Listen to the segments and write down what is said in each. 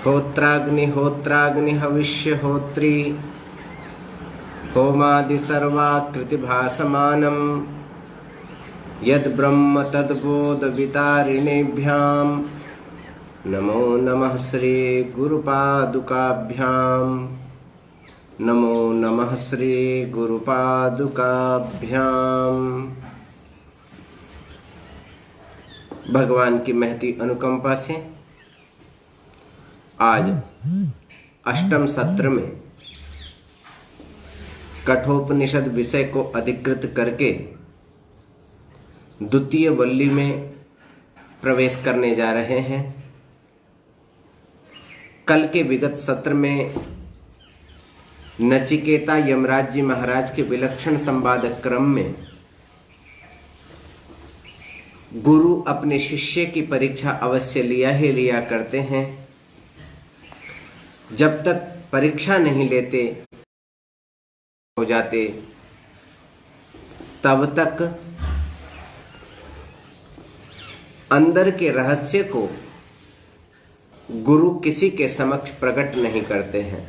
होत्राग्नि हविष्य होत्री होमादि सर्वाकृति भासमानं यद ब्रह्म तद्बोध वितारिणेभ्यां नमो नमः श्री गुरुपादुकाभ्यां नमो नमः श्री गुरुपादुकाभ्यां। भगवान की महती अनुकंपा से आज अष्टम सत्र में कठोपनिषद विषय को अधिकृत करके द्वितीय वल्ली में प्रवेश करने जा रहे हैं। कल के विगत सत्र में नचिकेता यमराज जी महाराज के विलक्षण संवाद क्रम में गुरु अपने शिष्य की परीक्षा अवश्य लिया करते हैं। जब तक परीक्षा नहीं लेते हो जाते तब तक अंदर के रहस्य को गुरु किसी के समक्ष प्रकट नहीं करते हैं।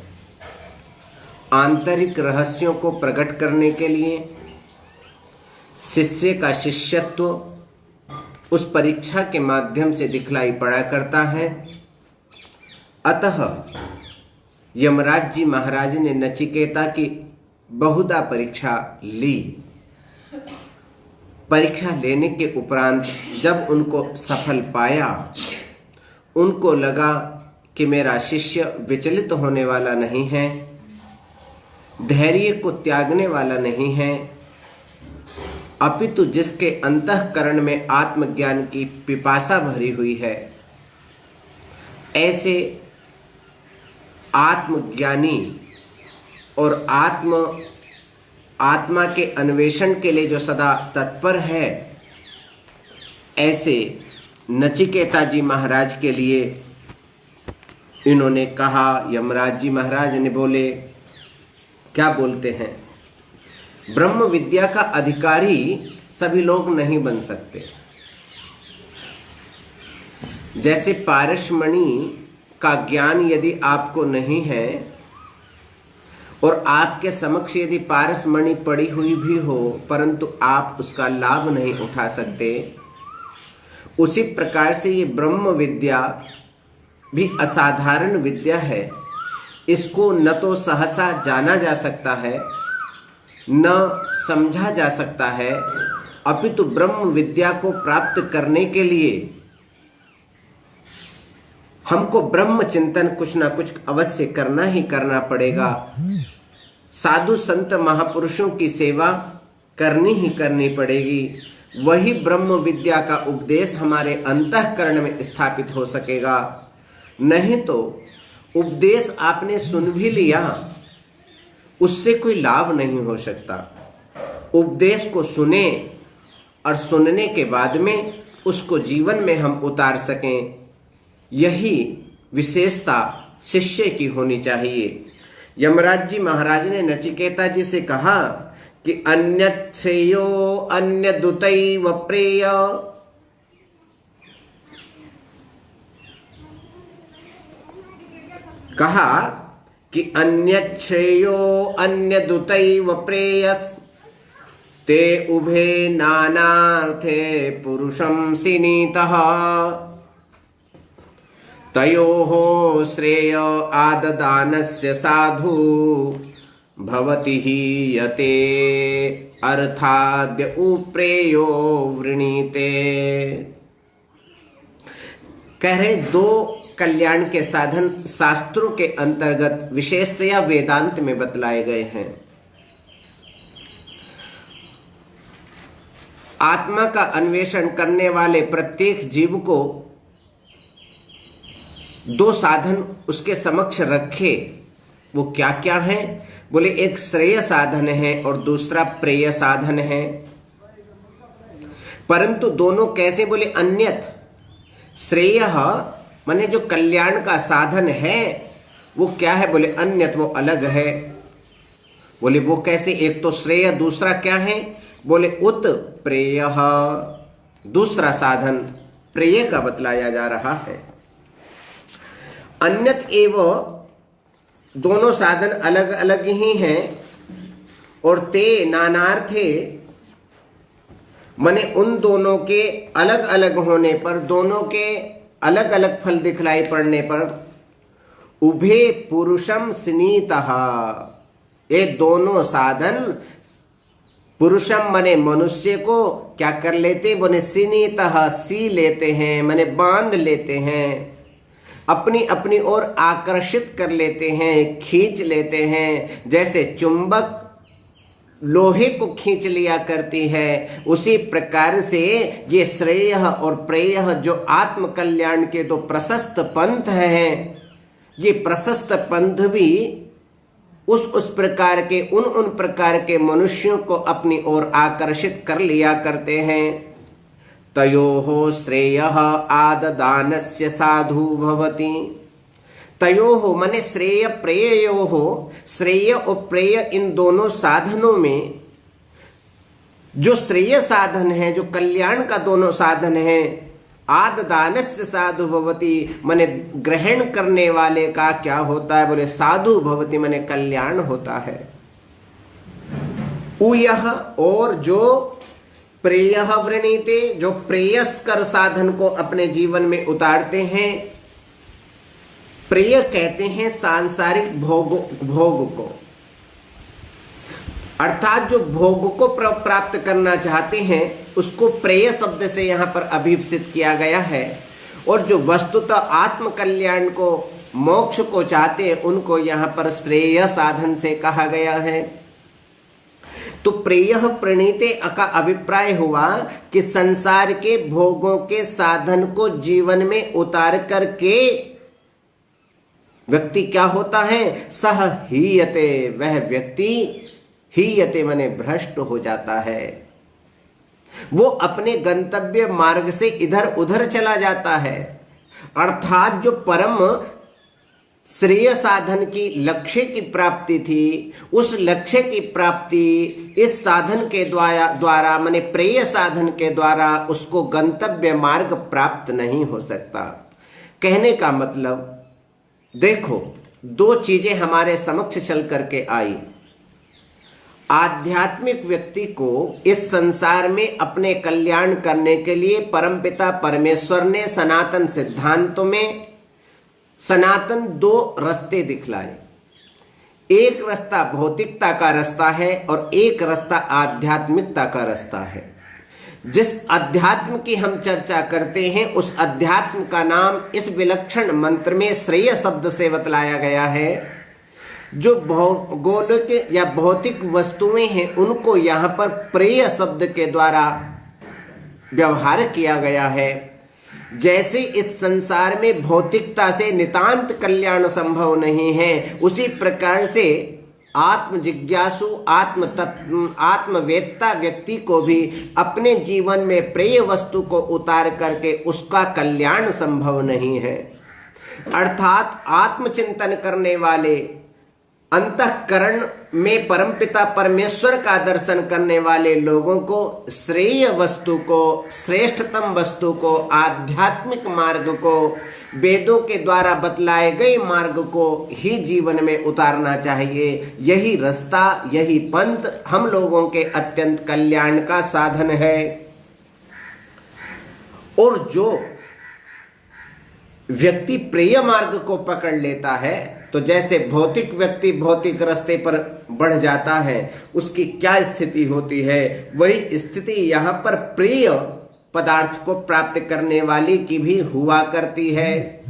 आंतरिक रहस्यों को प्रकट करने के लिए शिष्य का शिष्यत्व उस परीक्षा के माध्यम से दिखलाई पड़ा करता है। अतः यमराज जी महाराज ने नचिकेता की बहुधा परीक्षा ली। परीक्षा लेने के उपरांत जब उनको सफल पाया, उनको लगा कि मेरा शिष्य विचलित होने वाला नहीं है, धैर्य को त्यागने वाला नहीं है, अपितु जिसके अंतःकरण में आत्मज्ञान की पिपासा भरी हुई है, ऐसे आत्मज्ञानी और आत्मा के अन्वेषण के लिए जो सदा तत्पर है, ऐसे नचिकेता जी महाराज के लिए इन्होंने कहा। यमराज जी महाराज ने बोले, क्या बोलते हैं, ब्रह्म विद्या का अधिकारी सभी लोग नहीं बन सकते। जैसे पारसमणि का ज्ञान यदि आपको नहीं है और आपके समक्ष यदि पारसमणि पड़ी हुई भी हो परंतु आप उसका लाभ नहीं उठा सकते, उसी प्रकार से ये ब्रह्म विद्या भी असाधारण विद्या है। इसको न तो सहसा जाना जा सकता है, न समझा जा सकता है, अपितु ब्रह्म विद्या को प्राप्त करने के लिए हमको ब्रह्म चिंतन कुछ ना कुछ अवश्य करना ही करना पड़ेगा। साधु संत महापुरुषों की सेवा करनी ही करनी पड़ेगी। वही ब्रह्म विद्या का उपदेश हमारे अंतःकरण में स्थापित हो सकेगा। नहीं तो उपदेश आपने सुन भी लिया, उससे कोई लाभ नहीं हो सकता। उपदेश को सुने और सुनने के बाद में उसको जीवन में हम उतार सकें, यही विशेषता शिष्य की होनी चाहिए। यमराज जी महाराज ने नचिकेता जी से कहा कि अन्यत् श्रेयो अन्यदुतैव प्रेय, कहा कि अन्यत् श्रेयो अन्यदुतैव प्रेयस् ते उभे नानार्थे पुरुषं सिनीतः तयोः श्रेय आददानस्य साधु भवति हि यते अर्थाद्य उप्रेयो वृणीते। कह रहे दो कल्याण के साधन शास्त्रों के अंतर्गत विशेषतया वेदांत में बतलाए गए हैं। आत्मा का अन्वेषण करने वाले प्रत्येक जीव को दो साधन उसके समक्ष रखे। वो क्या क्या है? बोले एक श्रेय साधन है और दूसरा प्रेय साधन है। परंतु दोनों कैसे? बोले अन्यत श्रेय माने जो कल्याण का साधन है वो क्या है? बोले अन्यत वो अलग है। बोले वो कैसे? एक तो श्रेय, दूसरा क्या है? बोले उत प्रेय, दूसरा साधन प्रेय का बतलाया जा रहा है। अन्यत एव दोनों साधन अलग अलग ही हैं और ते नानार्थे माने उन दोनों के अलग अलग होने पर, दोनों के अलग अलग फल दिखलाई पड़ने पर उभे पुरुषम स्नीतः, ये दोनों साधन पुरुषम माने मनुष्य को क्या कर लेते, बोले स्नीतः सी लेते हैं, माने बांध लेते हैं, अपनी अपनी ओर आकर्षित कर लेते हैं, खींच लेते हैं। जैसे चुंबक लोहे को खींच लिया करती है, उसी प्रकार से ये श्रेय और प्रेय जो आत्म कल्याण के दो प्रशस्त पंथ हैं, ये प्रशस्त पंथ भी उस प्रकार के उन प्रकार के मनुष्यों को अपनी ओर आकर्षित कर लिया करते हैं। तयोः श्रेयः आददानस्य साधु भवति। तयोः माने श्रेय प्रेयोः, श्रेय और प्रेय इन दोनों साधनों में जो श्रेय साधन है, जो कल्याण का दोनों साधन है, आददानस्य साधु भवति माने ग्रहण करने वाले का क्या होता है, बोले साधु भवति माने कल्याण होता है। उयः और जो प्रेयः वृणीते, जो प्रेयस्कर साधन को अपने जीवन में उतारते हैं। प्रेय कहते हैं सांसारिक भोग को, अर्थात जो भोग को प्राप्त करना चाहते हैं उसको प्रेय शब्द से यहाँ पर अभिप्सित किया गया है। और जो वस्तुतः आत्म कल्याण को, मोक्ष को चाहते हैं, उनको यहाँ पर श्रेय साधन से कहा गया है। तो प्रेय प्रणीते का अभिप्राय हुआ कि संसार के भोगों के साधन को जीवन में उतार करके व्यक्ति क्या होता है, सह हीयते, वह व्यक्ति हीयते माने भ्रष्ट हो जाता है, वो अपने गंतव्य मार्ग से इधर उधर चला जाता है। अर्थात जो परम श्रेय साधन की लक्ष्य की प्राप्ति थी, उस लक्ष्य की प्राप्ति इस साधन के द्वारा माने प्रेय साधन के द्वारा उसको गंतव्य मार्ग प्राप्त नहीं हो सकता। कहने का मतलब देखो, दो चीजें हमारे समक्ष चल करके आई। आध्यात्मिक व्यक्ति को इस संसार में अपने कल्याण करने के लिए परमपिता परमेश्वर ने सनातन सिद्धांतों में सनातन दो रास्ते दिखलाए। एक रास्ता भौतिकता का रास्ता है और एक रास्ता आध्यात्मिकता का रास्ता है। जिस अध्यात्म की हम चर्चा करते हैं उस अध्यात्म का नाम इस विलक्षण मंत्र में श्रेय शब्द से बतलाया गया है। जो भौगोलिक या भौतिक वस्तुएं हैं उनको यहाँ पर प्रेय शब्द के द्वारा व्यवहार किया गया है। जैसे इस संसार में भौतिकता से नितांत कल्याण संभव नहीं है, उसी प्रकार से आत्म जिज्ञासु आत्मवेत्ता व्यक्ति को भी अपने जीवन में प्रेय वस्तु को उतार करके उसका कल्याण संभव नहीं है। अर्थात आत्मचिंतन करने वाले, अंतःकरण में परमपिता परमेश्वर का दर्शन करने वाले लोगों को श्रेय वस्तु को, श्रेष्ठतम वस्तु को, आध्यात्मिक मार्ग को, वेदों के द्वारा बतलाए गए मार्ग को ही जीवन में उतारना चाहिए। यही रास्ता, यही पंथ हम लोगों के अत्यंत कल्याण का साधन है। और जो व्यक्ति प्रेय मार्ग को पकड़ लेता है, तो जैसे भौतिक व्यक्ति भौतिक रास्ते पर बढ़ जाता है, उसकी क्या स्थिति होती है, वही स्थिति यहाँ पर प्रिय पदार्थ को प्राप्त करने वाली की भी हुआ करती है।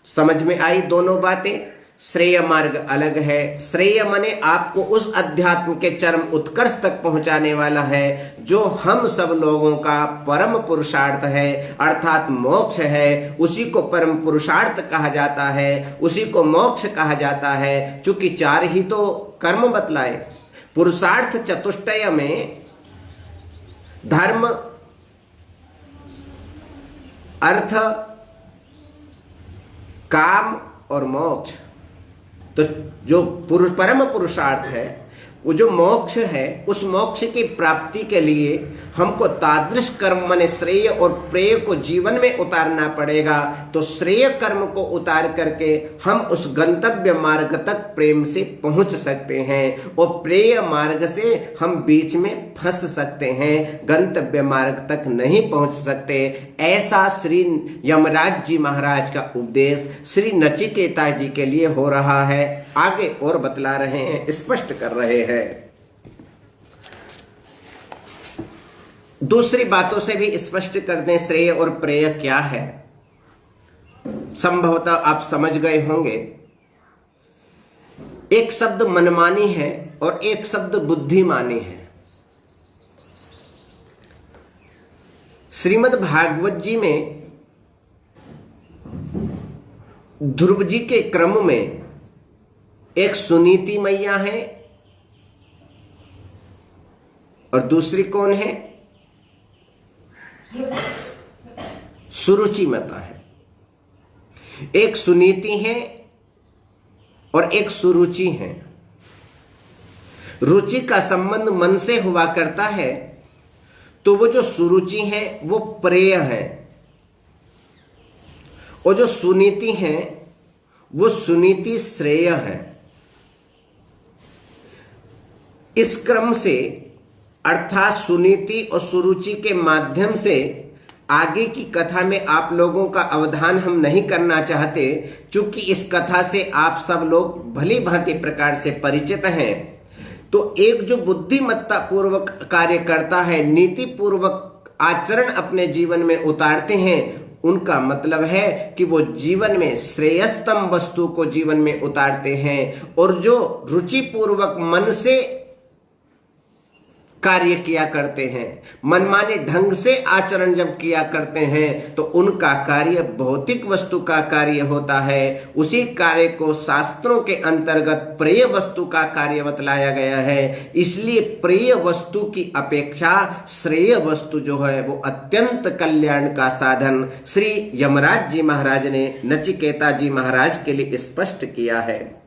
समझ में आई दोनों बातें। श्रेय मार्ग अलग है। श्रेय माने आपको उस अध्यात्म के चरम उत्कर्ष तक पहुंचाने वाला है, जो हम सब लोगों का परम पुरुषार्थ है, अर्थात मोक्ष है। उसी को परम पुरुषार्थ कहा जाता है, उसी को मोक्ष कहा जाता है। चूंकि चार ही तो कर्म बतलाए। पुरुषार्थ चतुष्टय में धर्म, अर्थ, काम और मोक्ष। तो जो परम पुरुषार्थ है, वो जो मोक्ष है, उस मोक्ष की प्राप्ति के लिए हमको तादृश कर्म माने श्रेय और प्रेय को जीवन में उतारना पड़ेगा। तो श्रेय कर्म को उतार करके हम उस गंतव्य मार्ग तक प्रेम से पहुंच सकते हैं, और प्रेय मार्ग से हम बीच में फंस सकते हैं, गंतव्य मार्ग तक नहीं पहुंच सकते। ऐसा श्री यमराज जी महाराज का उपदेश श्री नचिकेता जी के लिए हो रहा है। आगे और बतला रहे हैं, स्पष्ट कर रहे हैं। दूसरी बातों से भी स्पष्ट कर दें श्रेय और प्रेय क्या है। संभवतः आप समझ गए होंगे। एक शब्द मनमानी है और एक शब्द बुद्धिमानी है। श्रीमद् भागवत जी में ध्रुव जी के क्रम में एक सुनीति मैया है और दूसरी कौन है? सुरुचि माता है। एक सुनीति है और एक सुरुचि है। रुचि का संबंध मन से हुआ करता है, तो वो जो सुरुचि है वो प्रेय है, और जो सुनीति है वो सुनीति श्रेय है। इस क्रम से अर्थात सुनीति और सुरुचि के माध्यम से आगे की कथा में आप लोगों का अवधान हम नहीं करना चाहते, क्योंकि इस कथा से आप सब लोग भली भांति प्रकार से परिचित हैं। तो एक जो बुद्धिमत्ता पूर्वक कार्य करता है, नीति पूर्वक आचरण अपने जीवन में उतारते हैं, उनका मतलब है कि वो जीवन में श्रेयस्तम वस्तु को जीवन में उतारते हैं। और जो रुचि पूर्वक मन से कार्य किया करते हैं, मनमाने ढंग से आचरण जब किया करते हैं, तो उनका कार्य भौतिक वस्तु का कार्य होता है। उसी कार्य को शास्त्रों के अंतर्गत प्रिय वस्तु का कार्य बतलाया गया है। इसलिए प्रिय वस्तु की अपेक्षा श्रेय वस्तु जो है वो अत्यंत कल्याण का साधन श्री यमराज जी महाराज ने नचिकेता जी महाराज के लिए स्पष्ट किया है।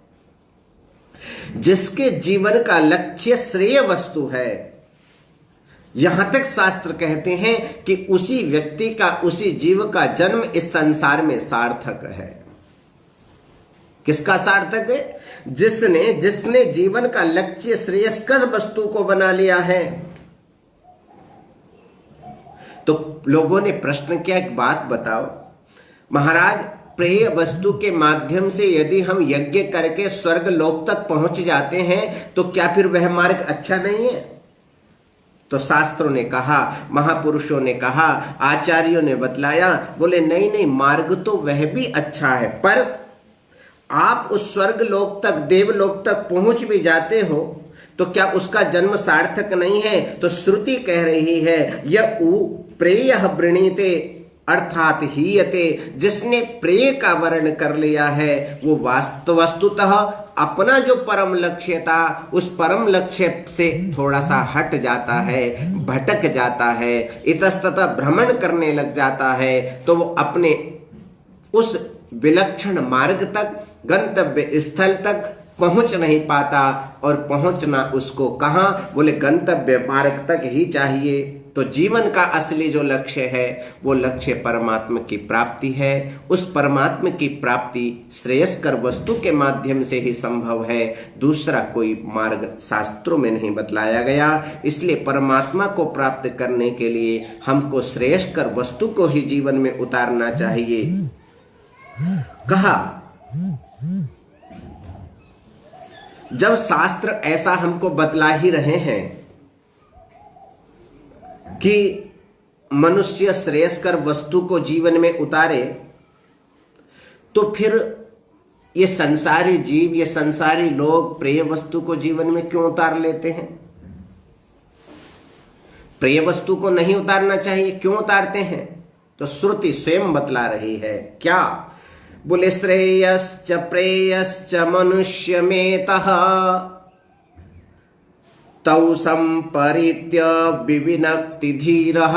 जिसके जीवन का लक्ष्य श्रेय वस्तु है, यहां तक शास्त्र कहते हैं कि उसी व्यक्ति का, उसी जीव का जन्म इस संसार में सार्थक है। किसका सार्थक है? जिसने जीवन का लक्ष्य श्रेयस्कर वस्तु को बना लिया है। तो लोगों ने प्रश्न किया, एक बात बताओ महाराज, प्रिय वस्तु के माध्यम से यदि हम यज्ञ करके स्वर्ग लोक तक पहुंच जाते हैं, तो क्या फिर वह मार्ग अच्छा नहीं है? तो शास्त्रों ने कहा, महापुरुषों ने कहा, आचार्यों ने बतलाया, बोले नहीं नहीं, मार्ग तो वह भी अच्छा है, पर आप उस स्वर्ग लोक तक, देवलोक तक पहुंच भी जाते हो तो क्या उसका जन्म सार्थक नहीं है? तो श्रुति कह रही है, य उ प्रेय वृणीते अर्थात हीयते, जिसने प्रेय का वर्ण कर लिया है वो वस्तुतः अपना जो परम लक्ष्य था, उस परम लक्ष्य से थोड़ा सा हट जाता है, भटक जाता है, इतस्ततः भ्रमण करने लग जाता है। तो वो अपने उस विलक्षण मार्ग तक, गंतव्य स्थल तक पहुंच नहीं पाता। और पहुंचना उसको कहां? बोले गंतव्य मार्ग तक ही चाहिए। तो जीवन का असली जो लक्ष्य है वो लक्ष्य परमात्मा की प्राप्ति है। उस परमात्मा की प्राप्ति श्रेयस्कर वस्तु के माध्यम से ही संभव है, दूसरा कोई मार्ग शास्त्रों में नहीं बतलाया गया। इसलिए परमात्मा को प्राप्त करने के लिए हमको श्रेयस्कर वस्तु को ही जीवन में उतारना चाहिए। कहा, जब शास्त्र ऐसा हमको बतला ही रहे हैं कि मनुष्य श्रेयस्कर वस्तु को जीवन में उतारे, तो फिर ये संसारी जीव, ये संसारी लोग प्रिय वस्तु को जीवन में क्यों उतार लेते हैं? प्रिय वस्तु को नहीं उतारना चाहिए, क्यों उतारते हैं? तो श्रुति स्वयं बतला रही है। क्या बोले? श्रेयश्च प्रेयश्च मनुष्यमेतः तौ संपरीत्य विविनक्ति धीरः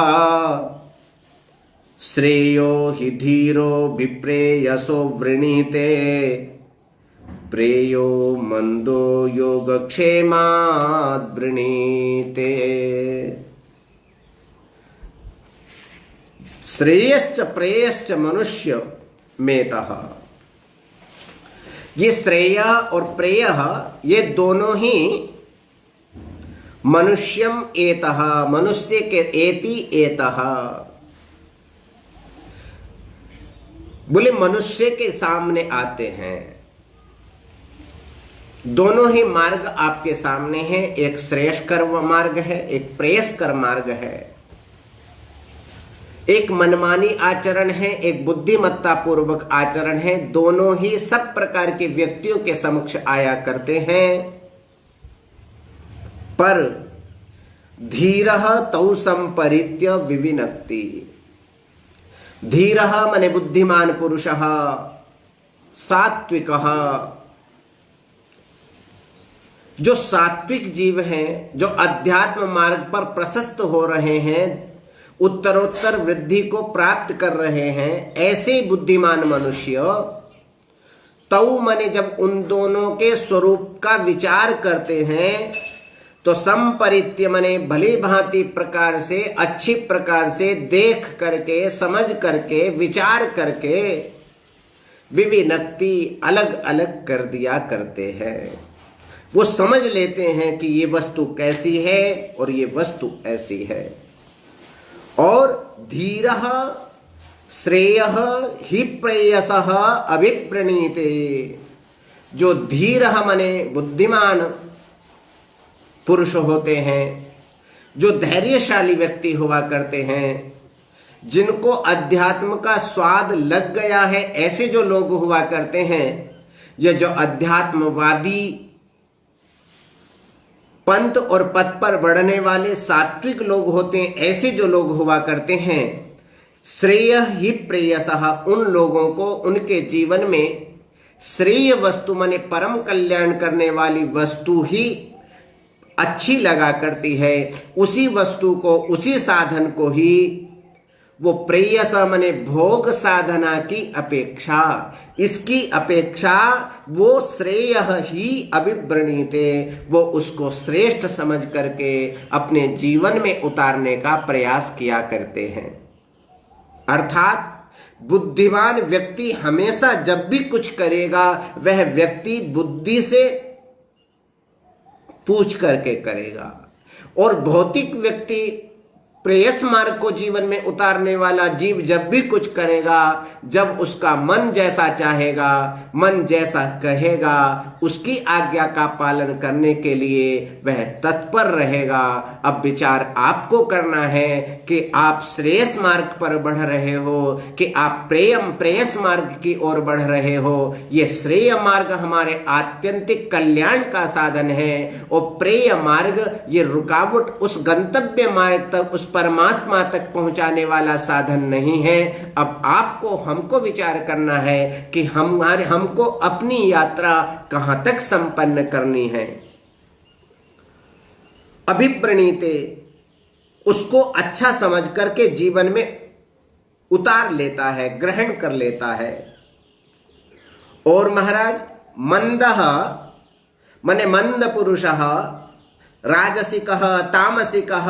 श्रेयो हि धीरो विप्रेयसो वृणीते प्रेयो मंदो योगक्षेमाद् वृणीते। श्रेयश्च प्रेयश्च मनुष्य मेतः। ये श्रेय और प्रेय ये दोनों ही मनुष्यम एतः, मनुष्य के एति एतः, बोले मनुष्य के सामने आते हैं। दोनों ही मार्ग आपके सामने हैं, एक श्रेयस्कर मार्ग है, एक प्रेयस्कर मार्ग है। एक मनमानी आचरण है, एक बुद्धिमत्ता पूर्वक आचरण है। दोनों ही सब प्रकार के व्यक्तियों के समक्ष आया करते हैं, पर धीरः तौ संपरित्य विविनक्ति। धीरः माने बुद्धिमान पुरुषः, सात्विकः, जो सात्विक जीव हैं, जो अध्यात्म मार्ग पर प्रशस्त हो रहे हैं, उत्तरोत्तर वृद्धि को प्राप्त कर रहे हैं, ऐसे बुद्धिमान मनुष्य तौ माने जब उन दोनों के स्वरूप का विचार करते हैं तो संपरित्य माने भली भांति प्रकार से, अच्छी प्रकार से देख करके, समझ करके, विचार करके विविनक्ति अलग अलग कर दिया करते हैं। वो समझ लेते हैं कि ये वस्तु कैसी है और ये वस्तु ऐसी है। और धीरः श्रेयः हि प्रेयसः अभिप्रणीते। जो धीरः माने बुद्धिमान पुरुष होते हैं, जो धैर्यशाली व्यक्ति हुआ करते हैं, जिनको अध्यात्म का स्वाद लग गया है, ऐसे जो लोग हुआ करते हैं, ये जो अध्यात्मवादी पंथ और पथ पर बढ़ने वाले सात्विक लोग होते हैं, ऐसे जो लोग हुआ करते हैं, श्रेय ही प्रेयसः, उन लोगों को उनके जीवन में श्रेय वस्तु माने परम कल्याण करने वाली वस्तु ही अच्छी लगा करती है। उसी वस्तु को, उसी साधन को ही वो प्रेयस माने भोग साधना की अपेक्षा, इसकी अपेक्षा वो श्रेय ही अभिव्रणीते, वो उसको श्रेष्ठ समझ करके अपने जीवन में उतारने का प्रयास किया करते हैं। अर्थात बुद्धिमान व्यक्ति हमेशा जब भी कुछ करेगा, वह व्यक्ति बुद्धि से पूछ करके करेगा। और भौतिक व्यक्ति, प्रेयस मार्ग को जीवन में उतारने वाला जीव जब भी कुछ करेगा, जब उसका मन जैसा चाहेगा, मन जैसा कहेगा, उसकी आज्ञा का पालन करने के लिए वह तत्पर रहेगा। अब विचार आपको करना है कि आप श्रेयस मार्ग पर बढ़ रहे हो कि आप प्रेयस मार्ग की ओर बढ़ रहे हो। ये श्रेय मार्ग हमारे आत्यंतिक कल्याण का साधन है और प्रेय मार्ग ये रुकावट उस गंतव्य मार्ग तक, उस परमात्मा तक पहुंचाने वाला साधन नहीं है। अब आपको, हमको विचार करना है कि हमको अपनी यात्रा कहां तक संपन्न करनी है। अभिप्रणीते, उसको अच्छा समझ करके जीवन में उतार लेता है, ग्रहण कर लेता है। और महाराज मंदः माने मंद पुरुषः, राजसिकः तामसिकः,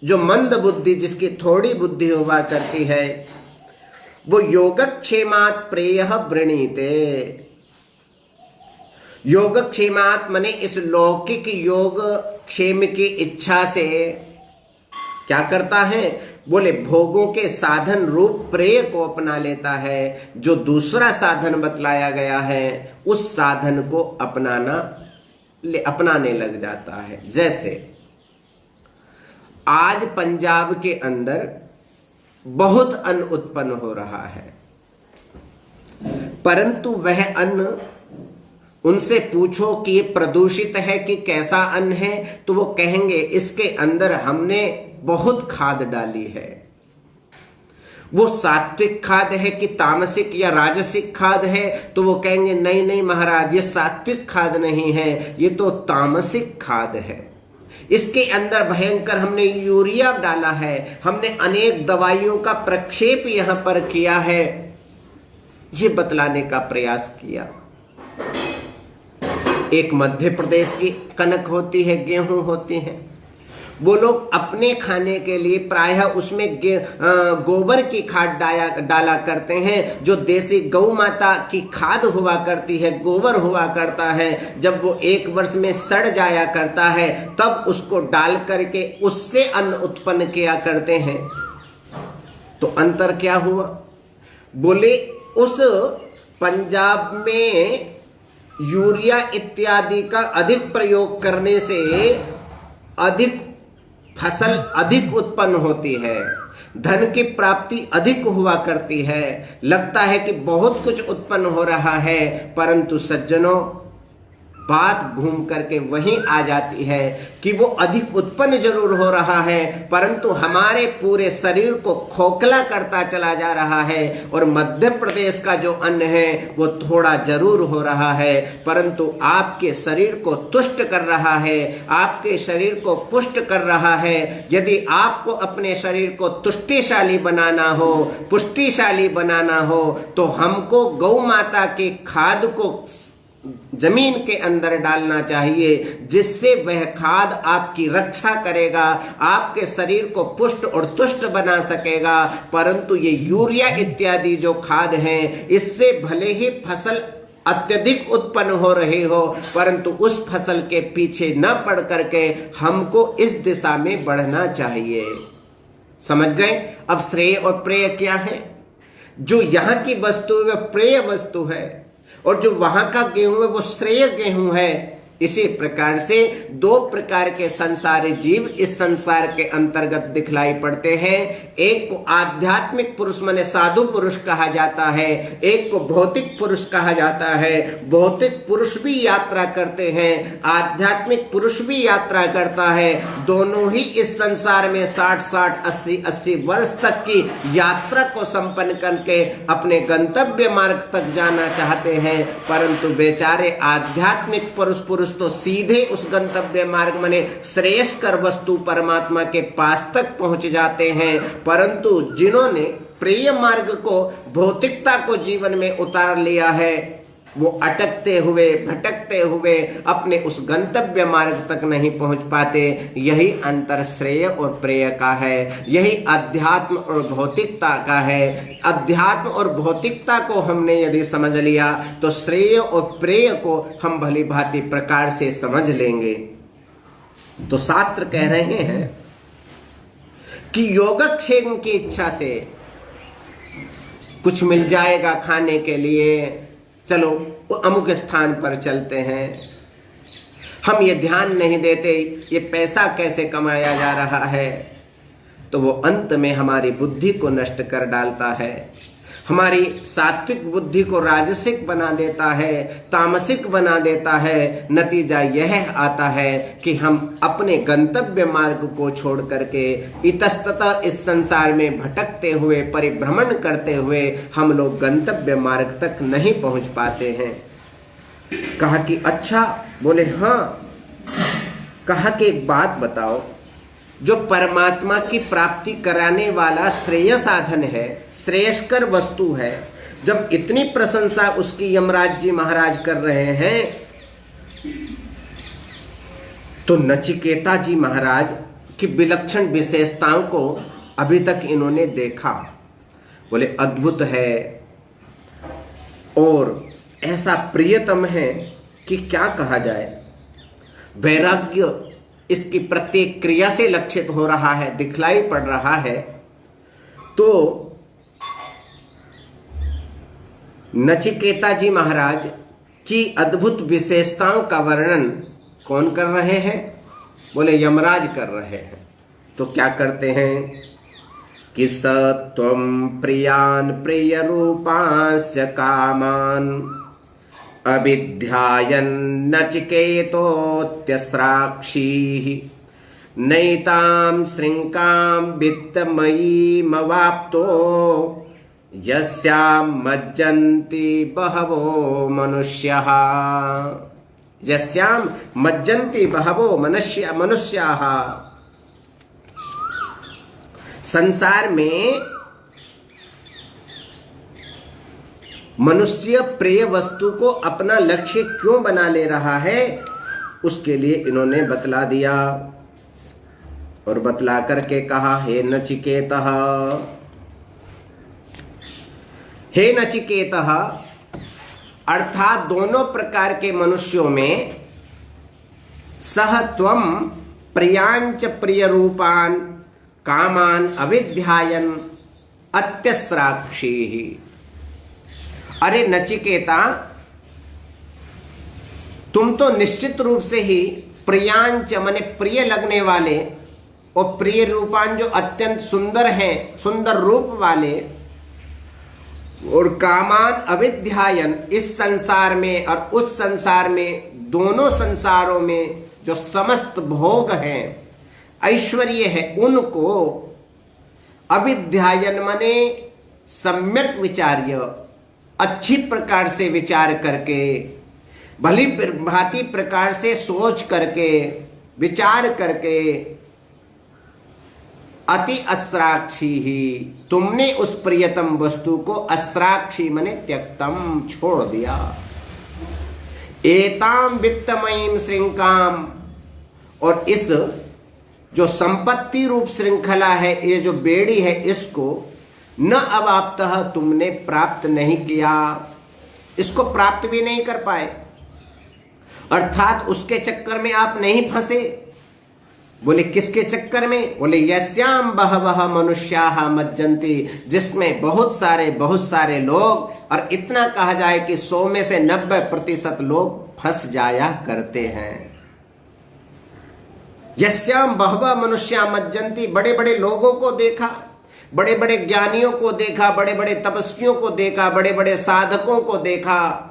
जो मंद बुद्धि, जिसकी थोड़ी बुद्धि हुआ करती है, वो योगक्षेमात् प्रेयः वृणीते। योगक्षेमात् माने इस लौकिक योग क्षेम की इच्छा से क्या करता है, बोले भोगों के साधन रूप प्रेय को अपना लेता है। जो दूसरा साधन बतलाया गया है उस साधन को अपनाने लग जाता है। जैसे आज पंजाब के अंदर बहुत अन्न उत्पन्न हो रहा है, परंतु वह अन्न, उनसे पूछो कि ये प्रदूषित है कि कैसा अन्न है, तो वो कहेंगे इसके अंदर हमने बहुत खाद डाली है। वो सात्विक खाद है कि तामसिक या राजसिक खाद है, तो वो कहेंगे नहीं नहीं महाराज, ये सात्विक खाद नहीं है, ये तो तामसिक खाद है। इसके अंदर भयंकर हमने यूरिया डाला है, हमने अनेक दवाइयों का प्रक्षेप यहां पर किया है, ये बतलाने का प्रयास किया। एक मध्य प्रदेश की कनक होती है, गेहूं होती है, वो लोग अपने खाने के लिए प्रायः उसमें गोबर की खाद डाला करते हैं, जो देसी गौ माता की खाद हुआ करती है, गोबर हुआ करता है। जब वो 1 वर्ष में सड़ जाया करता है तब उसको डाल करके उससे अन्न उत्पन्न किया करते हैं। तो अंतर क्या हुआ? बोले उस पंजाब में यूरिया इत्यादि का अधिक प्रयोग करने से अधिक फसल अधिक उत्पन्न होती है, धन की प्राप्ति अधिक हुआ करती है, लगता है कि बहुत कुछ उत्पन्न हो रहा है, परंतु सज्जनों बात घूम करके वहीं आ जाती है कि वो अधिक उत्पन्न जरूर हो रहा है, परंतु हमारे पूरे शरीर को खोखला करता चला जा रहा है। और मध्य प्रदेश का जो अन्न है वो थोड़ा जरूर हो रहा है, परंतु आपके शरीर को तुष्ट कर रहा है, आपके शरीर को पुष्ट कर रहा है। यदि आपको अपने शरीर को तुष्टिशाली बनाना हो, पुष्टिशाली बनाना हो, तो हमको गौ माता की खाद को जमीन के अंदर डालना चाहिए, जिससे वह खाद आपकी रक्षा करेगा, आपके शरीर को पुष्ट और तुष्ट बना सकेगा। परंतु ये यूरिया इत्यादि जो खाद हैं, इससे भले ही फसल अत्यधिक उत्पन्न हो रही हो, परंतु उस फसल के पीछे न पड़ करके हमको इस दिशा में बढ़ना चाहिए। समझ गए? अब श्रेय और प्रेय क्या है? जो यहाँ की वस्तु है वह प्रेय वस्तु है, और जो वहां का गेहूं है वो श्रेय गेहूं है। इसी प्रकार से 2 प्रकार के संसारी जीव इस संसार के अंतर्गत दिखलाई पड़ते हैं। एक को आध्यात्मिक पुरुष माने साधु पुरुष कहा जाता है, एक को भौतिक पुरुष कहा जाता है। भौतिक पुरुष भी यात्रा करते हैं, आध्यात्मिक पुरुष भी यात्रा करता है। दोनों ही इस संसार में 60-60, 80-80 वर्ष तक की यात्रा को संपन्न करके अपने गंतव्य मार्ग तक जाना चाहते हैं, परंतु बेचारे आध्यात्मिक पुरुष तो सीधे उस गंतव्य मार्ग माने श्रेयस्कर वस्तु परमात्मा के पास तक पहुंच जाते हैं। परंतु जिन्होंने प्रिय मार्ग को, भौतिकता को जीवन में उतार लिया है, वो अटकते हुए भटकते हुए अपने उस गंतव्य मार्ग तक नहीं पहुंच पाते। यही अंतर श्रेय और प्रेय का है, यही अध्यात्म और भौतिकता का है। अध्यात्म और भौतिकता को हमने यदि समझ लिया तो श्रेय और प्रेय को हम भली भांति प्रकार से समझ लेंगे। तो शास्त्र कह रहे हैं कि योगक्षेम की इच्छा से कुछ मिल जाएगा खाने के लिए, चलो वो अमुक स्थान पर चलते हैं। हम ये ध्यान नहीं देते ये पैसा कैसे कमाया जा रहा है, तो वो अंत में हमारी बुद्धि को नष्ट कर डालता है, हमारी सात्विक बुद्धि को राजसिक बना देता है, तामसिक बना देता है। नतीजा यह आता है कि हम अपने गंतव्य मार्ग को छोड़ करके इतस्ततः इस संसार में भटकते हुए, परिभ्रमण करते हुए हम लोग गंतव्य मार्ग तक नहीं पहुंच पाते हैं। कहा कि अच्छा, बोले हाँ। कहा कि एक बात बताओ, जो परमात्मा की प्राप्ति कराने वाला श्रेय साधन है, श्रेयस्कर वस्तु है, जब इतनी प्रशंसा उसकी यमराज जी महाराज कर रहे हैं, तो नचिकेता जी महाराज की विलक्षण विशेषताओं को अभी तक इन्होंने देखा। बोले अद्भुत है और ऐसा प्रियतम है कि क्या कहा जाए। वैराग्य इसकी प्रत्येक क्रिया से लक्षित हो रहा है, दिखलाई पड़ रहा है। तो नचिकेता जी महाराज की अद्भुत विशेषताओं का वर्णन कौन कर रहे हैं? बोले यमराज कर रहे हैं। तो क्या करते हैं कि स त्वं प्रियान प्रिय रूपांश्च कामान अभिध्यायन् नचिकेतोऽत्यस्राक्षी नैतां श्रृंकां वित्तमयीमवाप्तो यस्यां मज्जन्ति बहवो मनुष्याः। यस्यां मज्जन्ति बहवो मनुष्याः। संसार में मनुष्य प्रिय वस्तु को अपना लक्ष्य क्यों बना ले रहा है, उसके लिए इन्होंने बतला दिया। और बतला करके कहा, हे नचिकेतः, अर्थात दोनों प्रकार के मनुष्यों में सह त्वं प्रियांच प्रिय रूपान कामान अविध्यायन अत्यस्राक्षी। अरे नचिकेता, तुम तो निश्चित रूप से ही प्रियांच माने प्रिय लगने वाले और प्रिय रूपान जो अत्यंत सुंदर हैं, सुंदर रूप वाले, और कामान अविध्यायन, इस संसार में और उस संसार में, दोनों संसारों में जो समस्त भोग हैं, ऐश्वर्य है, उनको अविध्यायन माने सम्यक विचार्य, अच्छी प्रकार से विचार करके, भली भांति प्रकार से सोच करके, विचार करके, अति अस्राक्षी ही, तुमने उस प्रियतम वस्तु को अस्राक्षी माने त्यक्तम, छोड़ दिया। एताम वित्तमयीम श्रृंखाम, और इस जो संपत्ति रूप श्रृंखला है, ये जो बेड़ी है, इसको न अवाप्तः, तुमने प्राप्त नहीं किया, इसको प्राप्त भी नहीं कर पाए, अर्थात उसके चक्कर में आप नहीं फंसे। बोले किसके चक्कर में? बोले यस्याम बहवह मनुष्याः मज्जन्ति, जिसमें बहुत सारे लोग, और इतना कहा जाए कि 100 में से 90% लोग फंस जाया करते हैं। यस्याम बहवह मनुष्या मज्जन्ति, बड़े बड़े लोगों को देखा, बड़े बड़े ज्ञानियों को देखा, बड़े बड़े तपस्वियों को देखा, बड़े बड़े साधकों को देखा,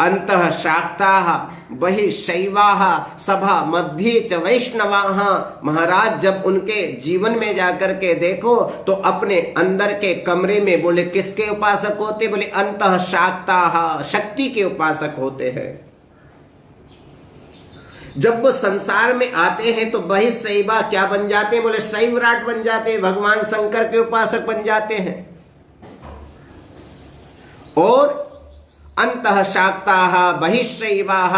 अंतः शाक्ताः बहिः शैवाः सभा मध्ये च वैष्णवाः। महाराज जब उनके जीवन में जाकर के देखो तो अपने अंदर के कमरे में, बोले किसके उपासक होते? बोले अंतः शाक्ताः, शक्ति के उपासक होते हैं। जब वो संसार में आते हैं तो बहिः शैवा क्या बन जाते हैं? बोले शैव विराट बन जाते हैं, भगवान शंकर के उपासक बन जाते हैं। और अंतः शाक्ताः बहिश्चैवाः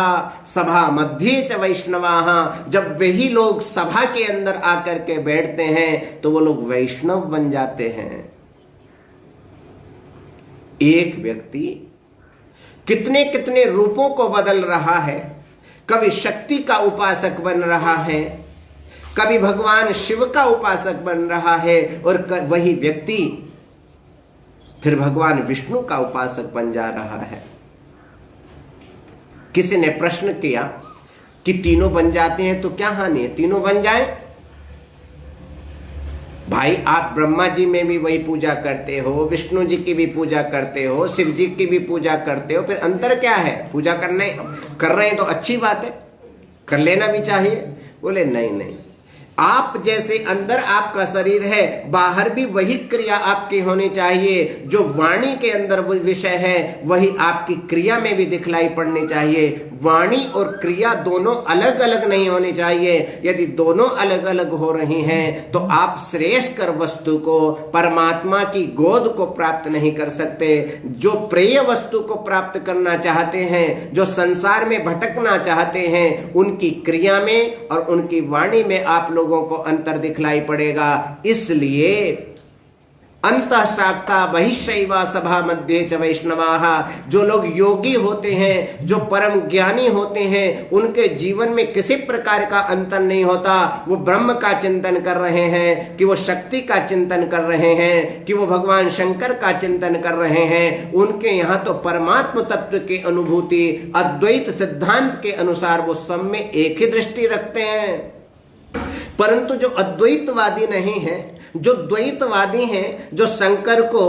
सभा मध्ये च वैष्णवाः, जब वही लोग सभा के अंदर आकर के बैठते हैं तो वो लोग वैष्णव बन जाते हैं। एक व्यक्ति कितने कितने रूपों को बदल रहा है, कभी शक्ति का उपासक बन रहा है, कभी भगवान शिव का उपासक बन रहा है, और वही व्यक्ति फिर भगवान विष्णु का उपासक बन जा रहा है। किसी ने प्रश्न किया कि तीनों बन जाते हैं तो क्या हानि है? तीनों बन जाए भाई, आप ब्रह्मा जी में भी वही पूजा करते हो, विष्णु जी की भी पूजा करते हो, शिव जी की भी पूजा करते हो, फिर अंतर क्या है? पूजा कर रहे हैं तो अच्छी बात है, कर लेना भी चाहिए। बोले नहीं, आप जैसे अंदर आपका शरीर है, बाहर भी वही क्रिया आपकी होनी चाहिए। जो वाणी के अंदर वो विषय है वही आपकी क्रिया में भी दिखलाई पड़नी चाहिए। वाणी और क्रिया दोनों अलग अलग नहीं होनी चाहिए। यदि दोनों अलग अलग हो रही हैं तो आप श्रेष्ठ कर वस्तु को, परमात्मा की गोद को प्राप्त नहीं कर सकते। जो प्रिय वस्तु को प्राप्त करना चाहते हैं, जो संसार में भटकना चाहते हैं, उनकी क्रिया में और उनकी वाणी में आप लोगों को अंतर दिखलाई पड़ेगा। इसलिए अंतः शाक्ता बहिश्चैवा सभा मध्ये च वैष्णवाः, जो लोग योगी होते हैं, जो परम ज्ञानी होते हैं, उनके जीवन में किसी प्रकार का अंतर नहीं होता। वो ब्रह्म का चिंतन कर रहे हैं कि वो शक्ति का चिंतन कर रहे हैं कि वो भगवान शंकर का चिंतन कर रहे हैं, उनके यहाँ तो परमात्म तत्व की अनुभूति अद्वैत सिद्धांत के अनुसार वो सब में एक ही दृष्टि रखते हैं। परंतु जो अद्वैतवादी नहीं है, जो द्वैतवादी हैं, जो शंकर को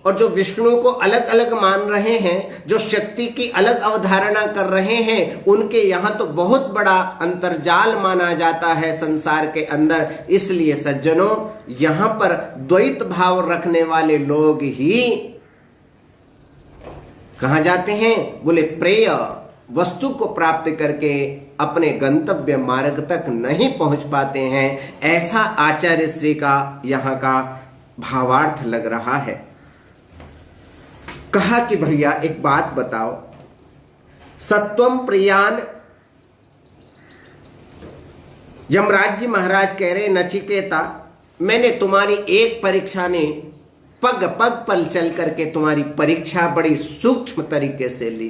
और जो विष्णु को अलग अलग मान रहे हैं, जो शक्ति की अलग अवधारणा कर रहे हैं, उनके यहाँ तो बहुत बड़ा अंतर्जाल माना जाता है संसार के अंदर। इसलिए सज्जनों, यहाँ पर द्वैत भाव रखने वाले लोग ही कहाँ जाते हैं? बोले प्रेय वस्तु को प्राप्त करके अपने गंतव्य मार्ग तक नहीं पहुंच पाते हैं। ऐसा आचार्य श्री का यहाँ का भावार्थ लग रहा है। कहा कि भैया एक बात बताओ, सत्वम प्रियान यमराज जी महाराज कह रहे, नचिकेता, मैंने तुम्हारी एक परीक्षा ने पग पग पर चल करके तुम्हारी परीक्षा बड़ी सूक्ष्म तरीके से ली।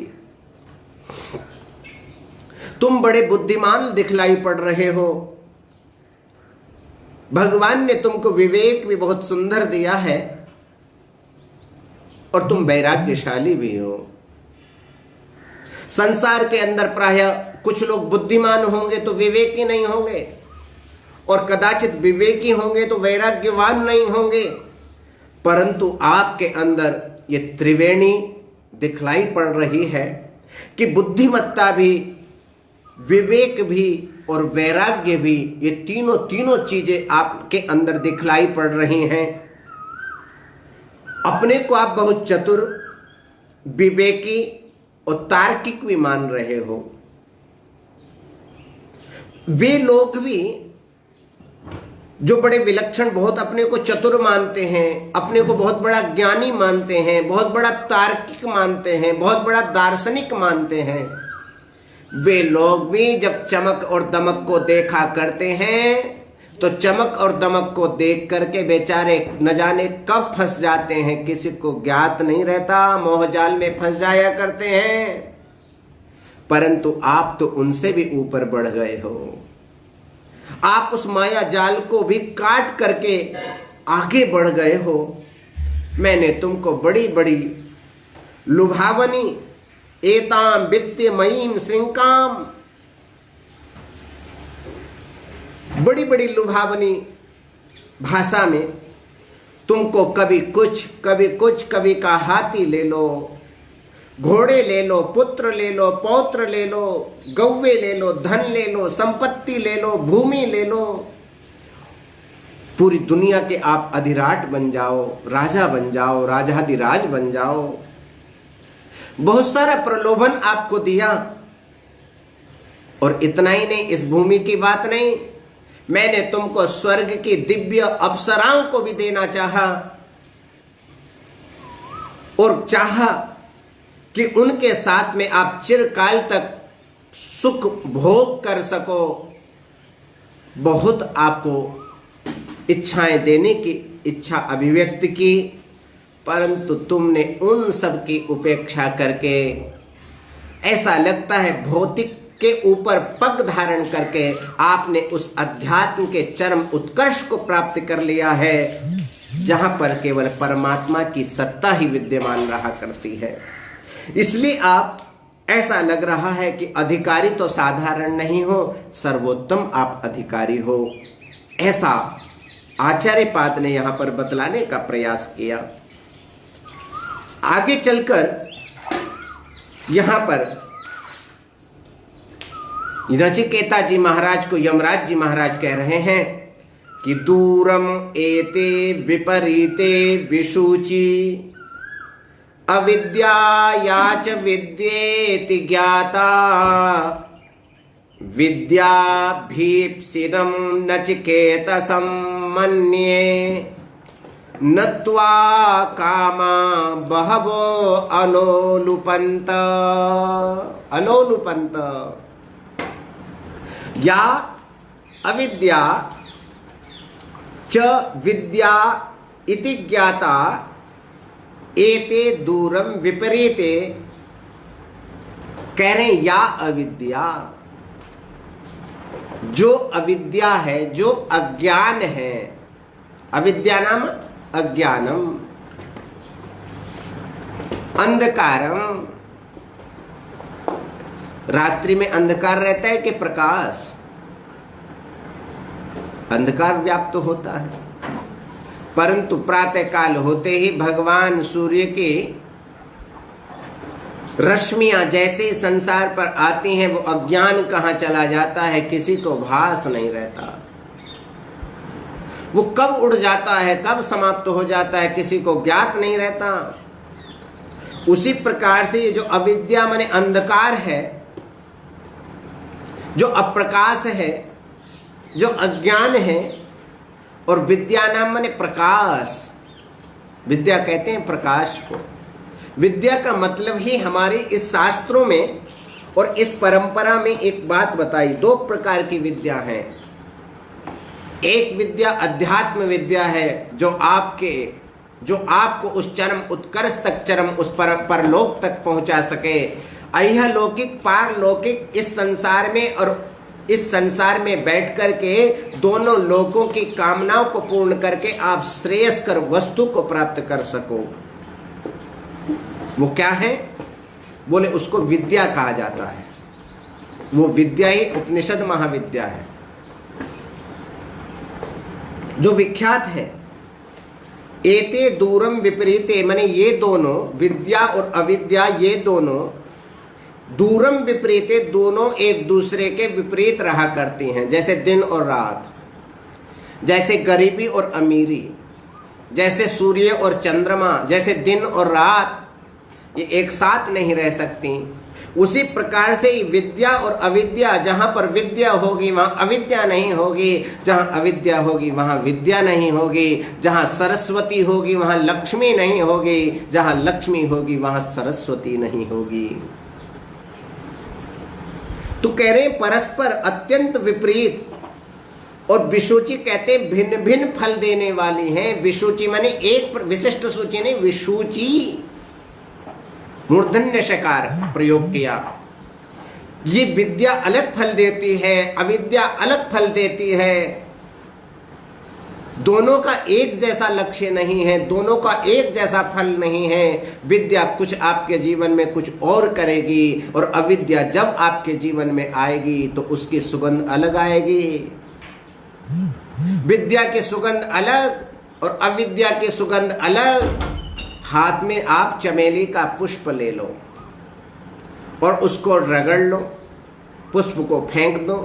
तुम बड़े बुद्धिमान दिखलाई पड़ रहे हो। भगवान ने तुमको विवेक भी बहुत सुंदर दिया है और तुम वैराग्यशाली भी हो। संसार के अंदर प्रायः कुछ लोग बुद्धिमान होंगे तो विवेकी नहीं होंगे, और कदाचित विवेकी होंगे तो वैराग्यवान नहीं होंगे, परंतु आपके अंदर ये त्रिवेणी दिखलाई पड़ रही है कि बुद्धिमत्ता भी, विवेक भी और वैराग्य भी, ये तीनों चीजें आपके अंदर दिखलाई पड़ रही हैं। अपने को आप बहुत चतुर, विवेकी और तार्किक भी मान रहे हो। वे लोग भी जो बड़े विलक्षण, बहुत अपने को चतुर मानते हैं, अपने को बहुत बड़ा ज्ञानी मानते हैं, बहुत बड़ा तार्किक मानते हैं, बहुत बड़ा दार्शनिक मानते हैं, वे लोग भी जब चमक और दमक को देखा करते हैं तो चमक और दमक को देख करके बेचारे न जाने कब फंस जाते हैं, किसी को ज्ञात नहीं रहता, मोहजाल में फंस जाया करते हैं। परंतु आप तो उनसे भी ऊपर बढ़ गए हो। आप उस माया जाल को भी काट करके आगे बढ़ गए हो। मैंने तुमको बड़ी बड़ी लुभावनी एताम वित्तमयीम श्रृंकाम, बड़ी बड़ी लुभावनी भाषा में तुमको कभी कुछ कभी कुछ, कभी का हाथी ले लो, घोड़े ले लो, पुत्र ले लो, पौत्र ले लो, गौवे ले लो, धन ले लो, संपत्ति ले लो, भूमि ले लो, पूरी दुनिया के आप अधिराट बन जाओ, राजा बन जाओ, राजाधिराज बन जाओ। बहुत सारा प्रलोभन आपको दिया। और इतना ही नहीं, इस भूमि की बात नहीं, मैंने तुमको स्वर्ग की दिव्य अप्सराओं को भी देना चाहा, और चाहा कि उनके साथ में आप चिरकाल तक सुख भोग कर सको। बहुत आपको इच्छाएं देने की इच्छा अभिव्यक्त की, परंतु तुमने उन सब की उपेक्षा करके, ऐसा लगता है भौतिक के ऊपर पग धारण करके आपने उस अध्यात्म के चरम उत्कर्ष को प्राप्त कर लिया है, जहां पर केवल परमात्मा की सत्ता ही विद्यमान रहा करती है। इसलिए आप, ऐसा लग रहा है कि अधिकारी तो साधारण नहीं हो, सर्वोत्तम आप अधिकारी हो। ऐसा आचार्य पाद ने यहां पर बतलाने का प्रयास किया। आगे चलकर यहां पर नचिकेता जी महाराज को यमराज जी महाराज कह रहे हैं कि दूरम एते विपरीते विशुचि अविद्यायाच विद्येति ज्ञाता विद्याभीप्सितं नचिकेतसं मन्ये नत्वा कामा बहवो अलोलुपन्त। या अविद्या च विद्या इति ज्ञाता एते दूरम विपरीते, कह रहे हैं या अविद्या, जो अविद्या है, जो अज्ञान है, अविद्या नाम अज्ञानम, अंधकारम। रात्रि में अंधकार रहता है कि प्रकाश? अंधकार व्याप्त होता है, परंतु प्रातः काल होते ही भगवान सूर्य की रश्मियां जैसे संसार पर आती हैं, वो अज्ञान कहां चला जाता है किसी को भास नहीं रहता। वो कब उड़ जाता है, कब समाप्त हो जाता है, किसी को ज्ञात नहीं रहता। उसी प्रकार से ये जो अविद्या माने अंधकार है, जो अप्रकाश है, जो अज्ञान है, और विद्या नाम माने प्रकाश। विद्या कहते हैं प्रकाश को। विद्या का मतलब ही हमारे इस शास्त्रों में और इस परंपरा में एक बात बताई, दो प्रकार की विद्या है। एक विद्या अध्यात्म विद्या है जो आपको उस चरम उत्कर्ष तक, चरम उस परलोक तक पहुंचा सके। अयलौकिक पारलौकिक इस संसार में और इस संसार में बैठ करके दोनों लोकों की कामनाओं को पूर्ण करके आप श्रेयस्कर वस्तु को प्राप्त कर सको। वो क्या है? बोले उसको विद्या कहा जाता है। वो विद्या ही उपनिषद महाविद्या है जो विख्यात है। एते दूरम विपरीते, माने ये दोनों विद्या और अविद्या, ये दोनों दूरम विपरीते, दोनों एक दूसरे के विपरीत रहा करती हैं। जैसे दिन और रात, जैसे गरीबी और अमीरी, जैसे सूर्य और चंद्रमा, जैसे दिन और रात ये एक साथ नहीं रह सकती, उसी प्रकार से विद्या और अविद्या, जहां पर विद्या होगी वहां अविद्या नहीं होगी, जहां अविद्या होगी वहां विद्या नहीं होगी, जहां सरस्वती होगी वहां लक्ष्मी नहीं होगी, जहां लक्ष्मी होगी वहां सरस्वती नहीं होगी। तो कह रहे हैं परस्पर अत्यंत विपरीत, और विसूची कहते हैं भिन्न भिन्न फल देने वाली हैं। विसूची माने एक विशिष्ट सूची नहीं, विसूची मूर्धन्य शकार प्रयोग किया। ये विद्या अलग फल देती है, अविद्या अलग फल देती है। दोनों का एक जैसा लक्ष्य नहीं है, दोनों का एक जैसा फल नहीं है। विद्या कुछ आपके जीवन में कुछ और करेगी, और अविद्या जब आपके जीवन में आएगी तो उसकी सुगंध अलग आएगी। विद्या की सुगंध अलग और अविद्या की सुगंध अलग। हाथ में आप चमेली का पुष्प ले लो और उसको रगड़ लो, पुष्प को फेंक दो,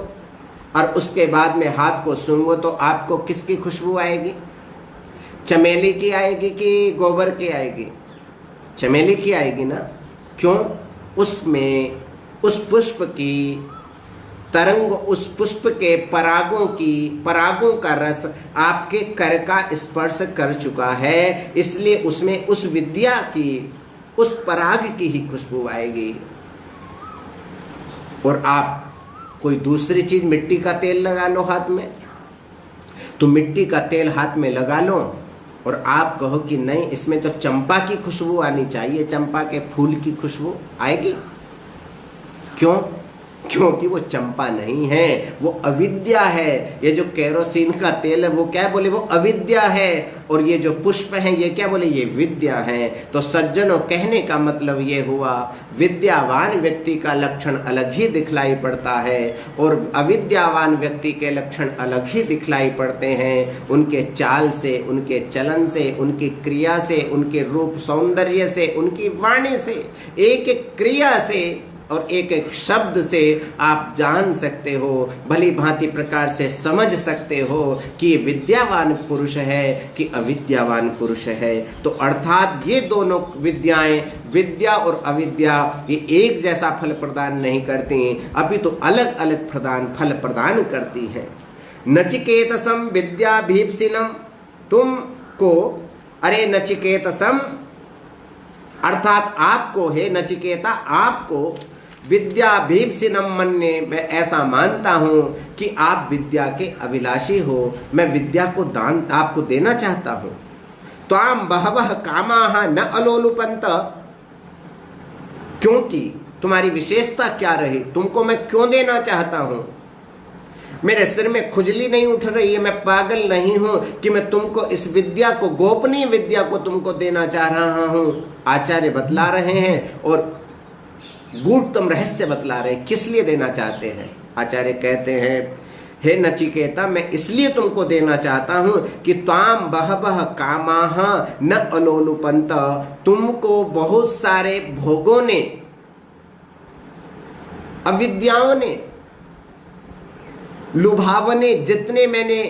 और उसके बाद में हाथ को सूंघो तो आपको किसकी खुशबू आएगी? चमेली की आएगी कि गोबर की आएगी? चमेली की आएगी ना। क्यों? उसमें उस पुष्प की तरंग, उस पुष्प के परागों का रस आपके कर का स्पर्श कर चुका है, इसलिए उसमें उस विद्या की, उस पराग की ही खुशबू आएगी। और आप कोई दूसरी चीज, मिट्टी का तेल लगा लो हाथ में, तो मिट्टी का तेल हाथ में लगा लो और आप कहो कि नहीं इसमें तो चंपा की खुशबू आनी चाहिए, चंपा के फूल की खुशबू आएगी। क्यों? क्योंकि वो चंपा नहीं है, वो अविद्या है। ये जो केरोसिन का तेल है वो क्या बोले? वो अविद्या है। और ये जो पुष्प हैं ये क्या बोले? ये विद्या है। तो सज्जनों, कहने का मतलब ये हुआ, विद्यावान व्यक्ति का लक्षण अलग ही दिखलाई पड़ता है और अविद्यावान व्यक्ति के लक्षण अलग ही दिखलाई पड़ते हैं। उनके चाल से, उनके चलन से, उनकी क्रिया से, उनके रूप सौंदर्य से, उनकी वाणी से, एक एक क्रिया से और एक एक शब्द से आप जान सकते हो, भली भांति प्रकार से समझ सकते हो कि विद्यावान पुरुष है कि अविद्यावान पुरुष है। तो अर्थात ये दोनों विद्याएं, विद्या और अविद्या, ये एक जैसा फल प्रदान नहीं करती, अभी तो अलग अलग फल प्रदान करती हैं। नचिकेतसम विद्याभीप्सिनम, तुमको, अरे नचिकेतसम अर्थात आपको, हे नचिकेता, आपको विद्याभीप्सिनम मन्ये, मैं ऐसा मानता हूं कि आप विद्या के अभिलाषी हो, मैं विद्या को दान आपको देना चाहता हूं। त्वाम बहवः कामाः न अलोलुपन्त, क्योंकि तुम्हारी विशेषता क्या रही, तुमको मैं क्यों देना चाहता हूं। मेरे सिर में खुजली नहीं उठ रही है, मैं पागल नहीं हूं कि मैं तुमको इस विद्या को, गोपनीय विद्या को तुमको देना चाह रहा हूं। आचार्य बतला रहे हैं और गूढ़तम रहस्य बतला रहे हैं, किस लिए देना चाहते हैं। आचार्य कहते हैं, हे नचिकेता, मैं इसलिए तुमको देना चाहता हूं कि त्वाम बहवः कामाः न अलोलुपन्त, तुमको बहुत सारे भोगों ने, अविद्याओं ने, लुभावने, जितने मैंने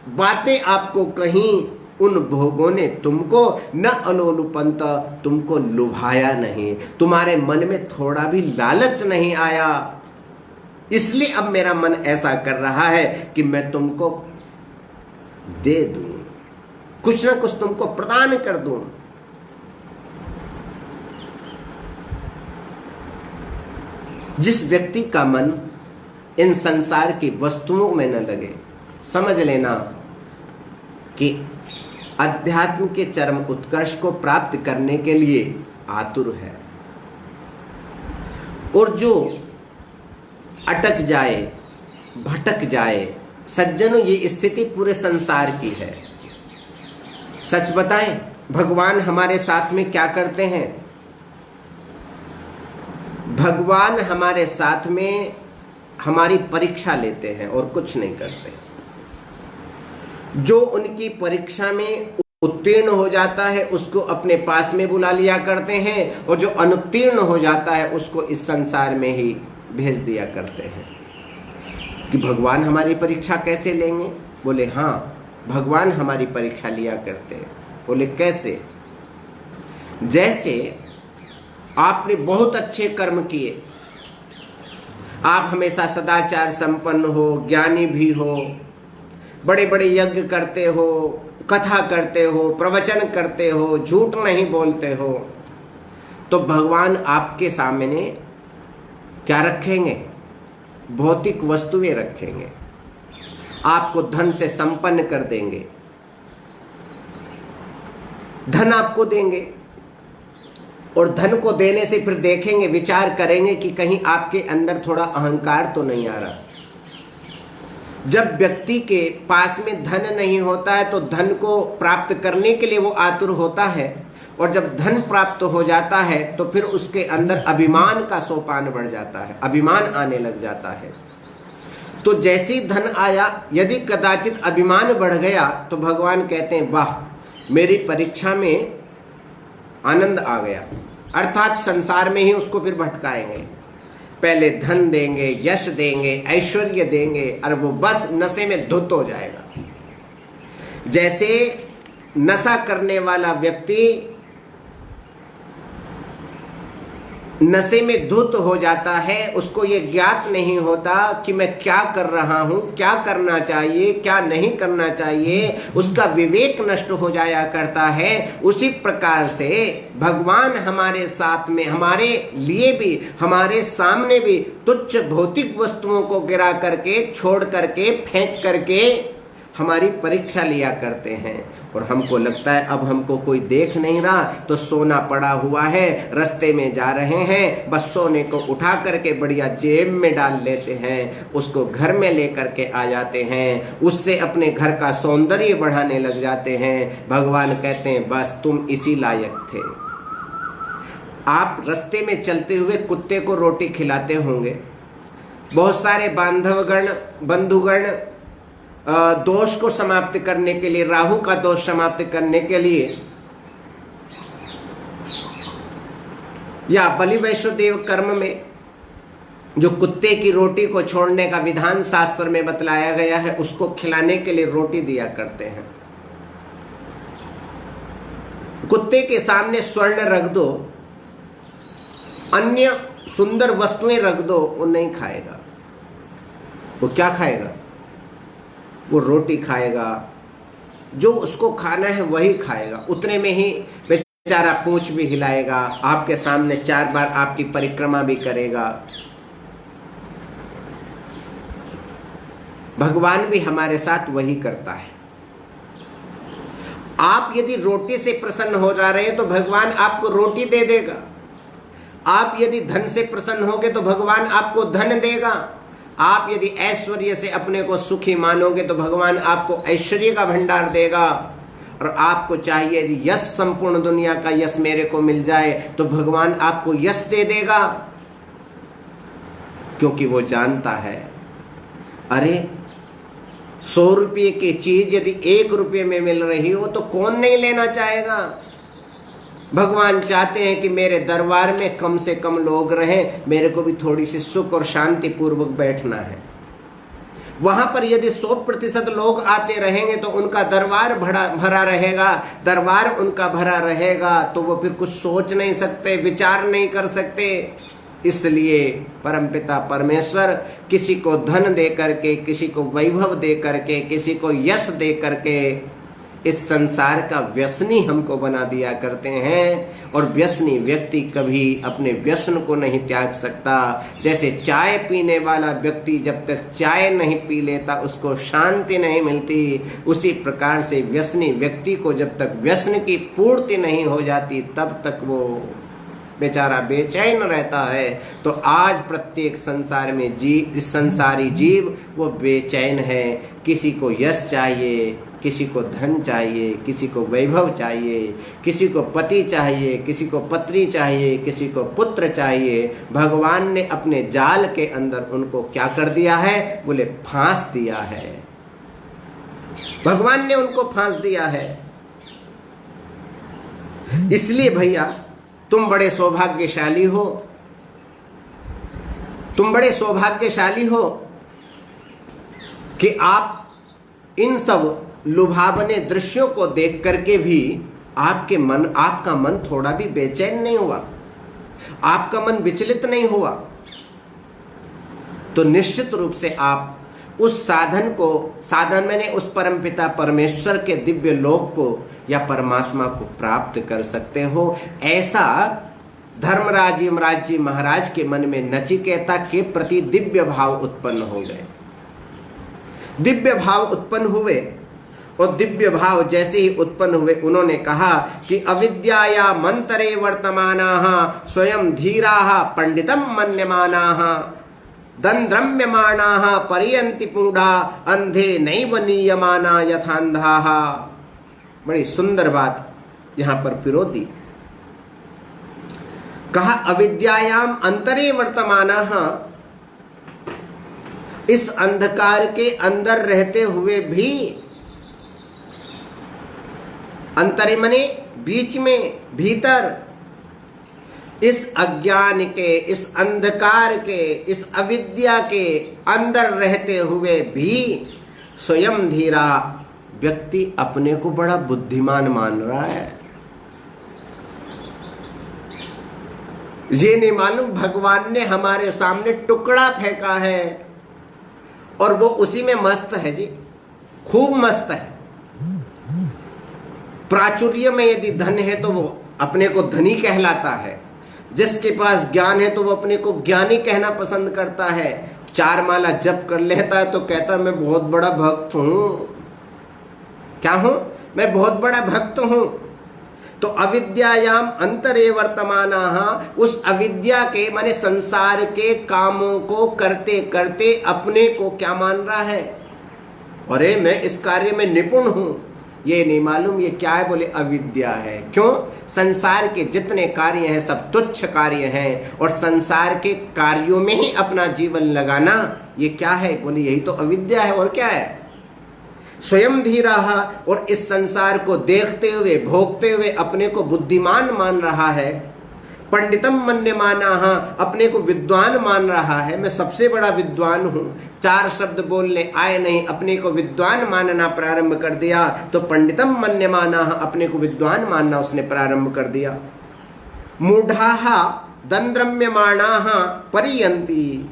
बातें आपको कही, उन भोगों ने तुमको न अलोलुपन्त, तुमको लुभाया नहीं, तुम्हारे मन में थोड़ा भी लालच नहीं आया। इसलिए अब मेरा मन ऐसा कर रहा है कि मैं तुमको दे दूं, कुछ ना कुछ तुमको प्रदान कर दूं। जिस व्यक्ति का मन इन संसार की वस्तुओं में न लगे, समझ लेना कि अध्यात्म के चरम उत्कर्ष को प्राप्त करने के लिए आतुर है। और जो अटक जाए, भटक जाए, सज्जनों, ये स्थिति पूरे संसार की है। सच बताएं, भगवान हमारे साथ में क्या करते हैं? भगवान हमारे साथ में हमारी परीक्षा लेते हैं और कुछ नहीं करते। जो उनकी परीक्षा में उत्तीर्ण हो जाता है उसको अपने पास में बुला लिया करते हैं, और जो अनुत्तीर्ण हो जाता है उसको इस संसार में ही भेज दिया करते हैं। कि भगवान हमारी परीक्षा कैसे लेंगे? बोले हाँ, भगवान हमारी परीक्षा लिया करते हैं। बोले कैसे? जैसे आपने बहुत अच्छे कर्म किए, आप हमेशा सदाचार संपन्न हो, ज्ञानी भी हो, बड़े बड़े यज्ञ करते हो, कथा करते हो, प्रवचन करते हो, झूठ नहीं बोलते हो, तो भगवान आपके सामने क्या रखेंगे? भौतिक वस्तुएं रखेंगे, आपको धन से संपन्न कर देंगे, धन आपको देंगे, और धन को देने से फिर देखेंगे, विचार करेंगे कि कहीं आपके अंदर थोड़ा अहंकार तो नहीं आ रहा। जब व्यक्ति के पास में धन नहीं होता है तो धन को प्राप्त करने के लिए वो आतुर होता है, और जब धन प्राप्त हो जाता है तो फिर उसके अंदर अभिमान का सोपान बढ़ जाता है, अभिमान आने लग जाता है। तो जैसे ही धन आया, यदि कदाचित अभिमान बढ़ गया तो भगवान कहते हैं वाह, मेरी परीक्षा में आनंद आ गया, अर्थात संसार में ही उसको फिर भटकाएंगे। पहले धन देंगे, यश देंगे, ऐश्वर्य देंगे, और वो बस नशे में धुत हो जाएगा। जैसे नशा करने वाला व्यक्ति नशे में धुत हो जाता है, उसको ये ज्ञात नहीं होता कि मैं क्या कर रहा हूं, क्या करना चाहिए, क्या नहीं करना चाहिए, उसका विवेक नष्ट हो जाया करता है। उसी प्रकार से भगवान हमारे साथ में, हमारे लिए भी, हमारे सामने भी तुच्छ भौतिक वस्तुओं को गिरा करके, छोड़ करके, फेंक करके हमारी परीक्षा लिया करते हैं। और हमको लगता है अब हमको कोई देख नहीं रहा, तो सोना पड़ा हुआ है, रास्ते में जा रहे हैं, बस सोने को उठा करके बढ़िया जेब में डाल लेते हैं, उसको घर में लेकर के आ जाते हैं, उससे अपने घर का सौंदर्य बढ़ाने लग जाते हैं। भगवान कहते हैं बस तुम इसी लायक थे। आप रास्ते में चलते हुए कुत्ते को रोटी खिलाते होंगे, बहुत सारे बांधवगण, बंधुगण दोष को समाप्त करने के लिए, राहु का दोष समाप्त करने के लिए, या बलि वैष्णोदेव कर्म में जो कुत्ते की रोटी को छोड़ने का विधान शास्त्र में बतलाया गया है, उसको खिलाने के लिए रोटी दिया करते हैं। कुत्ते के सामने स्वर्ण रख दो, अन्य सुंदर वस्तुएं रख दो, वो नहीं खाएगा। वो क्या खाएगा? वो रोटी खाएगा, जो उसको खाना है वही खाएगा। उतने में ही बेचारा पूंछ भी हिलाएगा, आपके सामने 4 बार आपकी परिक्रमा भी करेगा। भगवान भी हमारे साथ वही करता है। आप यदि रोटी से प्रसन्न हो जा रहे हैं तो भगवान आपको रोटी दे देगा। आप यदि धन से प्रसन्न होगे तो भगवान आपको धन देगा। आप यदि ऐश्वर्य से अपने को सुखी मानोगे तो भगवान आपको ऐश्वर्य का भंडार देगा। और आपको चाहिए यदि यश, संपूर्ण दुनिया का यश मेरे को मिल जाए, तो भगवान आपको यश दे देगा, क्योंकि वो जानता है अरे 100 रुपये की चीज यदि 1 रुपये में मिल रही हो तो कौन नहीं लेना चाहेगा। भगवान चाहते हैं कि मेरे दरबार में कम से कम लोग रहें, मेरे को भी थोड़ी सी सुख और शांति पूर्वक बैठना है। वहां पर यदि 100% लोग आते रहेंगे तो उनका दरबार भरा रहेगा। दरबार उनका भरा रहेगा तो वो फिर कुछ सोच नहीं सकते, विचार नहीं कर सकते। इसलिए परमपिता परमेश्वर किसी को धन दे करके, किसी को वैभव दे करके, किसी को यश दे करके इस संसार का व्यसनी हमको बना दिया करते हैं। और व्यसनी व्यक्ति कभी अपने व्यसन को नहीं त्याग सकता। जैसे चाय पीने वाला व्यक्ति जब तक चाय नहीं पी लेता उसको शांति नहीं मिलती, उसी प्रकार से व्यसनी व्यक्ति को जब तक व्यसन की पूर्ति नहीं हो जाती तब तक वो बेचारा बेचैन रहता है। तो आज प्रत्येक संसार में जीव, इस संसारी जीव वो बेचैन है। किसी को यश चाहिए, किसी को धन चाहिए, किसी को वैभव चाहिए, किसी को पति चाहिए, किसी को पत्नी चाहिए, किसी को पुत्र चाहिए। भगवान ने अपने जाल के अंदर उनको क्या कर दिया है? बोले फांस दिया है। भगवान ने उनको फांस दिया है। इसलिए भैया तुम बड़े सौभाग्यशाली हो, तुम बड़े सौभाग्यशाली हो कि आप इन सब लुभावने दृश्यों को देख करके भी आपका मन थोड़ा भी बेचैन नहीं हुआ, आपका मन विचलित नहीं हुआ। तो निश्चित रूप से आप उस साधन मैंने उस परमपिता परमेश्वर के दिव्य लोक को या परमात्मा को प्राप्त कर सकते हो। ऐसा धर्मराज यमराज जी महाराज के मन में नचिकेता के प्रति दिव्य भाव उत्पन्न हो गए। दिव्य भाव उत्पन्न हुए और दिव्य भाव जैसे ही उत्पन्न हुए उन्होंने कहा कि अविद्याया मंतरे वर्तमानाः स्वयं धीराः पंडितम मन्यमानाः दंद्रम्यमाणाः परियन्ति मूढ़ा अंधे नैव नीयमाना यथान्धाः। बड़ी सुंदर बात यहां पर पिरो दी। कहा अविद्यायाम अंतरे वर्तमानाः, इस अंधकार के अंदर रहते हुए भी, अंतरे मने बीच में, भीतर, इस अज्ञान के, इस अंधकार के, इस अविद्या के अंदर रहते हुए भी स्वयं धीरा व्यक्ति अपने को बड़ा बुद्धिमान मान रहा है। ये नहीं मालूम भगवान ने हमारे सामने टुकड़ा फेंका है और वो उसी में मस्त है जी, खूब मस्त है। प्राचुर्य में यदि धन है तो वो अपने को धनी कहलाता है, जिसके पास ज्ञान है तो वो अपने को ज्ञानी कहना पसंद करता है। 4 माला जप कर लेता है तो कहता है मैं बहुत बड़ा भक्त हूं। क्या हूं? मैं बहुत बड़ा भक्त हूं। तो अविद्यायाम अंतरे वर्तमानाः, उस अविद्या के माने संसार के कामों को करते करते अपने को क्या मान रहा है? अरे मैं इस कार्य में निपुण हूं। ये नहीं मालूम ये क्या है? बोले अविद्या है। क्यों? संसार के जितने कार्य हैं सब तुच्छ कार्य हैं और संसार के कार्यों में ही अपना जीवन लगाना ये क्या है? बोले यही तो अविद्या है। और क्या है? स्वयं धीरा, और इस संसार को देखते हुए भोगते हुए अपने को बुद्धिमान मान रहा है। पंडितम मन्यमानाः, अपने को विद्वान मान रहा है, मैं सबसे बड़ा विद्वान हूँ। 4 शब्द बोलने आए नहीं, अपने को विद्वान मानना प्रारंभ कर दिया। तो पंडितम मन्यमानाः, अपने को विद्वान मानना उसने प्रारंभ कर दिया। मूढ़ाः दंद्रम्यमाणाः परियन्ति,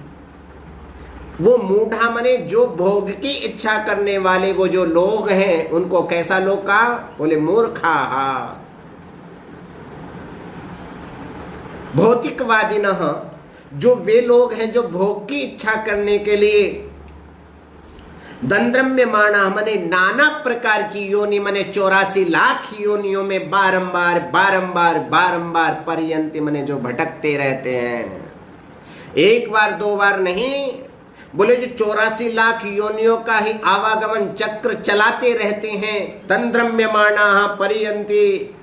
वो मूढ़ा मने जो भोग की इच्छा करने वाले वो जो लोग हैं उनको कैसा लोग कहा? बोले मूर्खा। भौतिकवादिनः, जो वे लोग हैं जो भोग की इच्छा करने के लिए दंद्रम्यमाणा मने नाना प्रकार की योनि मने 84 लाख योनियों में बारंबार बारंबार बारंबार पर्यंत मने जो भटकते रहते हैं। एक बार 2 बार नहीं, बोले जो 84 लाख योनियों का ही आवागमन चक्र चलाते रहते हैं। दंद्रम्यमाणा परियंती,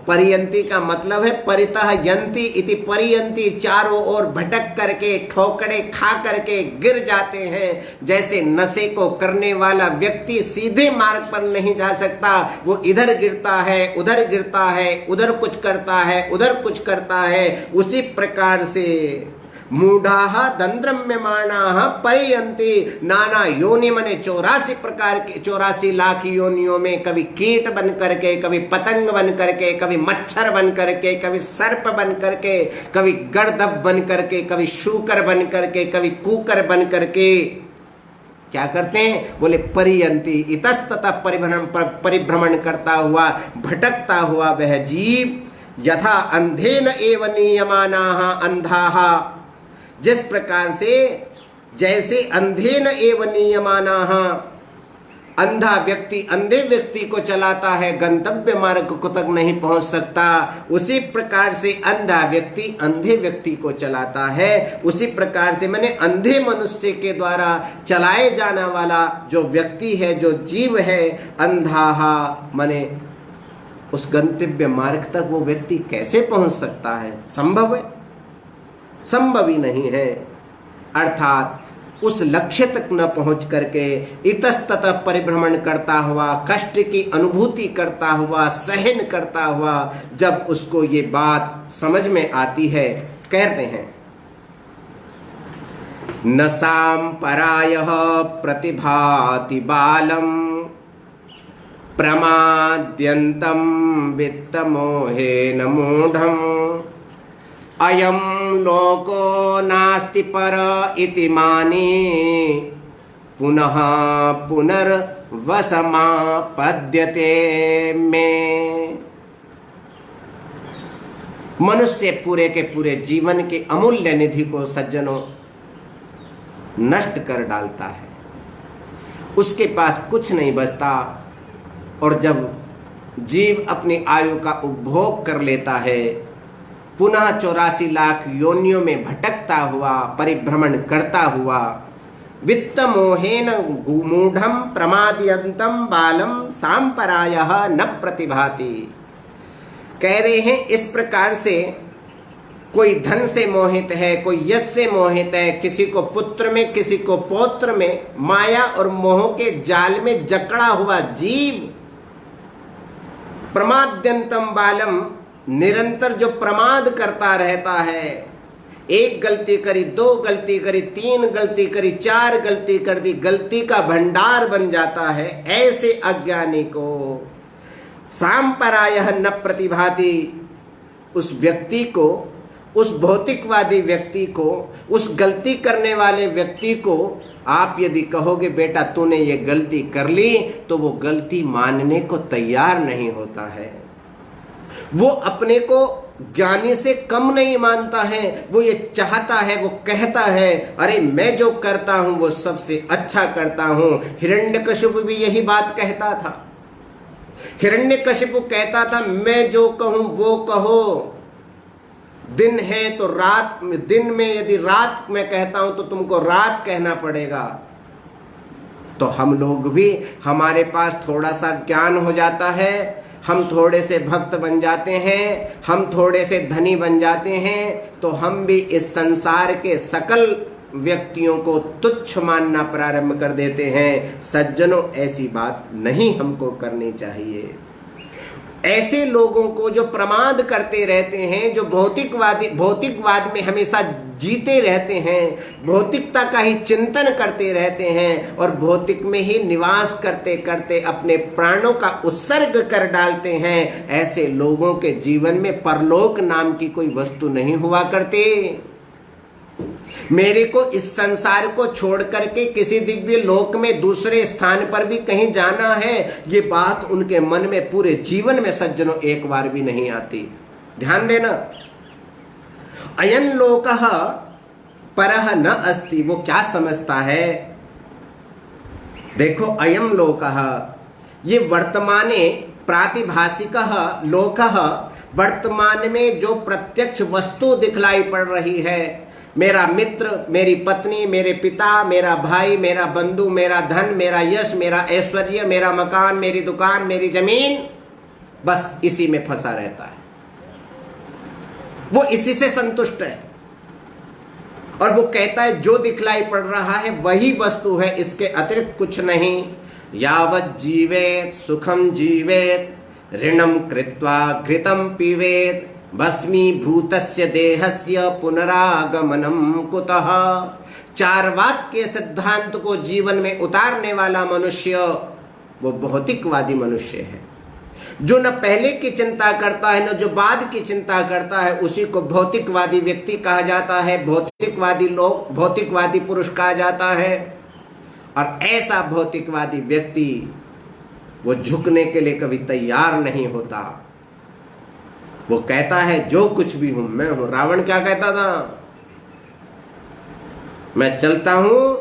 परियंती का मतलब है परितः यंती इति परियंती, चारों ओर भटक करके ठोकरे खा करके गिर जाते हैं। जैसे नशे को करने वाला व्यक्ति सीधे मार्ग पर नहीं जा सकता, वो इधर गिरता है उधर गिरता है, उधर कुछ करता है उधर कुछ करता है, उसी प्रकार से मूढ़ाः दंद्रम्यमाणाः परियन्ति, नाना योनि मने 84 प्रकार के 84 लाख योनियों में कभी कीट बन करके, कभी पतंग बन करके, कभी मच्छर बन करके, कभी सर्प बन करके, कभी गर्दभ बन करके, कभी शूकर बन करके, कभी कुकर बन करके क्या करते हैं? बोले परियंती, इतस्ततः परिभ्रमण करता हुआ, भटकता हुआ वह जीव यथा अंधेन एव नियमानाः अंधाः, जिस प्रकार से, जैसे अंधेन एव नियमानाः, अंधा व्यक्ति अंधे व्यक्ति को चलाता है, गंतव्य मार्ग को तक नहीं पहुंच सकता, उसी प्रकार से अंधा व्यक्ति अंधे व्यक्ति को चलाता है। उसी प्रकार से मैंने अंधे मनुष्य के द्वारा चलाए जाने वाला जो व्यक्ति है, जो जीव है, अंधा माने उस गंतव्य मार्ग तक वो व्यक्ति कैसे पहुंच सकता है? संभव है? संभव ही नहीं है। अर्थात उस लक्ष्य तक न पहुंच करके इतस्ततः परिभ्रमण करता हुआ, कष्ट की अनुभूति करता हुआ, सहन करता हुआ, जब उसको ये बात समझ में आती है, कहते हैं न सांपरायः प्रतिभाति बालम प्रमाद्यन्तं वित्तमोहेन मूढ़म् अयं लोको नास्ति पर इति माने पुनः पुनर्वसमापद्यते में। मनुष्य पूरे के पूरे जीवन के अमूल्य निधि को सज्जनों नष्ट कर डालता है, उसके पास कुछ नहीं बचता, और जब जीव अपनी आयु का उपभोग कर लेता है, पुनः 84 लाख योनियों में भटकता हुआ, परिभ्रमण करता हुआ, वित्त मोहेन मूढ़म प्रमादयंतम बालम सांपरायः न प्रतिभाति। कह रहे हैं इस प्रकार से कोई धन से मोहित है, कोई यश से मोहित है, किसी को पुत्र में, किसी को पौत्र में, माया और मोह के जाल में जकड़ा हुआ जीव, प्रमाद्यंतम बालम, निरंतर जो प्रमाद करता रहता है, एक गलती करी, दो गलती करी, तीन गलती करी, चार गलती कर दी, गलती का भंडार बन जाता है, ऐसे अज्ञानी को सांपरायः न प्रतिभाति, उस व्यक्ति को, उस भौतिकवादी व्यक्ति को, उस गलती करने वाले व्यक्ति को आप यदि कहोगे बेटा तूने ये गलती कर ली, तो वो गलती मानने को तैयार नहीं होता है। वो अपने को ज्ञानी से कम नहीं मानता है, वो ये चाहता है, वो कहता है अरे मैं जो करता हूं वो सबसे अच्छा करता हूं। हिरण्यकशिपु भी यही बात कहता था। हिरण्यकशिपु कहता था मैं जो कहूं वो कहो, दिन है तो रात, दिन में यदि रात में कहता हूं तो तुमको रात कहना पड़ेगा। तो हम लोग भी, हमारे पास थोड़ा सा ज्ञान हो जाता है, हम थोड़े से भक्त बन जाते हैं, हम थोड़े से धनी बन जाते हैं, तो हम भी इस संसार के सकल व्यक्तियों को तुच्छ मानना प्रारंभ कर देते हैं। सज्जनों, ऐसी बात नहीं हमको करनी चाहिए। ऐसे लोगों को जो प्रमाद करते रहते हैं, जो भौतिकवाद में हमेशा जीते रहते हैं, भौतिकता का ही चिंतन करते रहते हैं और भौतिक में ही निवास करते करते अपने प्राणों का उत्सर्ग कर डालते हैं, ऐसे लोगों के जीवन में परलोक नाम की कोई वस्तु नहीं हुआ करती। मेरे को इस संसार को छोड़ करके किसी दिव्य लोक में दूसरे स्थान पर भी कहीं जाना है, ये बात उनके मन में पूरे जीवन में सज्जनों एक बार भी नहीं आती। ध्यान देना, अयन लोकः परः न अस्ति, वो क्या समझता है? देखो, अयम लोकः, ये वर्तमाने प्रातिभाषिकः लोकः, वर्तमान में जो प्रत्यक्ष वस्तु दिखलाई पड़ रही है, मेरा मित्र, मेरी पत्नी, मेरे पिता, मेरा भाई, मेरा बंधु, मेरा धन, मेरा यश, मेरा ऐश्वर्य, मेरा मकान, मेरी दुकान, मेरी जमीन, बस इसी में फंसा रहता है। वो इसी से संतुष्ट है और वो कहता है जो दिखलाई पड़ रहा है वही वस्तु है, इसके अतिरिक्त कुछ नहीं। यावत् जीवेत सुखम जीवेत, ऋणम कृत्वा घृतम पीवेत, भस्मीभूतस्य देहस्य पुनरागमनम कुतः। चार्वाक सिद्धांत को जीवन में उतारने वाला मनुष्य वो भौतिकवादी मनुष्य है, जो न पहले की चिंता करता है न जो बाद की चिंता करता है, उसी को भौतिकवादी व्यक्ति कहा जाता है, भौतिकवादी लोग, भौतिकवादी पुरुष कहा जाता है। और ऐसा भौतिकवादी व्यक्ति वो झुकने के लिए कभी तैयार नहीं होता। वो कहता है जो कुछ भी हूं मैं हूं। रावण क्या कहता था? मैं चलता हूं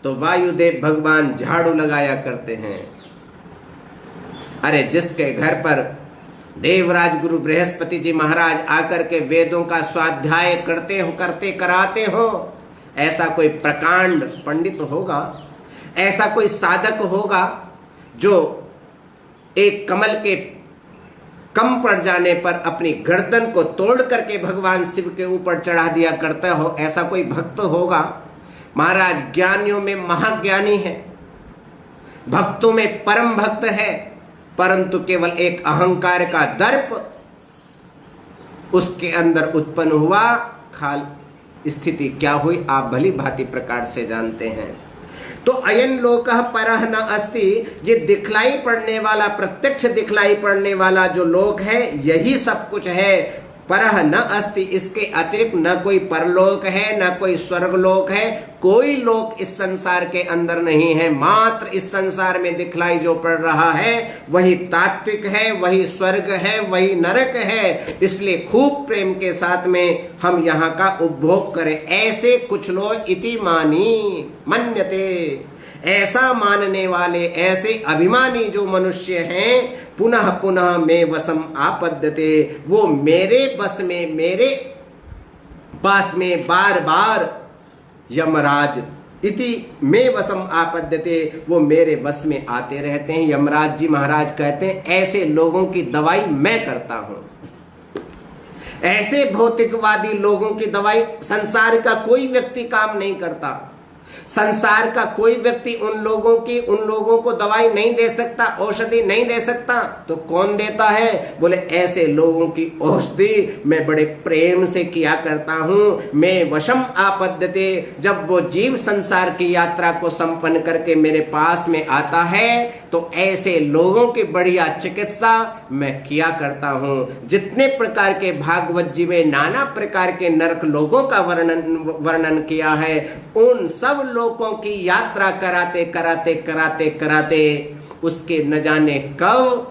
तो वायुदेव भगवान झाड़ू लगाया करते हैं। अरे जिसके घर पर देवराज गुरु बृहस्पति जी महाराज आकर के वेदों का स्वाध्याय करते कराते हो, ऐसा कोई प्रकांड पंडित होगा, ऐसा कोई साधक होगा जो एक कमल के कम पड़ जाने पर अपनी गर्दन को तोड़ करके भगवान शिव के ऊपर चढ़ा दिया करता हो, ऐसा कोई भक्त होगा? महाराज ज्ञानियों में महाज्ञानी है, भक्तों में परम भक्त है, परंतु केवल एक अहंकार का दर्प उसके अंदर उत्पन्न हुआ। खाल स्थिति क्या हुई आप भली भांति प्रकार से जानते हैं। तो अयन लोकः परः न अस्ति, ये दिखलाई पड़ने वाला, प्रत्यक्ष दिखलाई पड़ने वाला जो लोक है यही सब कुछ है। परः न अस्ति, इसके अतिरिक्त न कोई परलोक है, न कोई स्वर्गलोक है, कोई लोक इस संसार के अंदर नहीं है। मात्र इस संसार में दिखलाई जो पड़ रहा है वही तात्विक है, वही स्वर्ग है, वही नरक है। इसलिए खूब प्रेम के साथ में हम यहाँ का उपभोग करें। ऐसे कुछ लोग इति मानी मन्यते, ऐसा मानने वाले, ऐसे अभिमानी जो मनुष्य हैं, पुनः पुनः में वसम आपद्यते, वो मेरे बस में, मेरे पास में बार बार यमराज इति में वसम आपद्यते, वो मेरे वश में आते रहते हैं। यमराज जी महाराज कहते हैं ऐसे लोगों की दवाई मैं करता हूं। ऐसे भौतिकवादी लोगों की दवाई संसार का कोई व्यक्ति काम नहीं करता। संसार का कोई व्यक्ति उन लोगों को दवाई नहीं दे सकता, औषधि नहीं दे सकता। तो कौन देता है? बोले ऐसे लोगों की औषधि मैं बड़े प्रेम से किया करता हूं। मैं वशम आपद्यते, जब वो जीव संसार की यात्रा को संपन्न करके मेरे पास में आता है तो ऐसे लोगों की बढ़िया चिकित्सा मैं किया करता हूं। जितने प्रकार के भागवत जी में नाना प्रकार के नरक लोगों का वर्णन किया है, उन सब लोगों की यात्रा कराते कराते कराते कराते उसके न जाने कब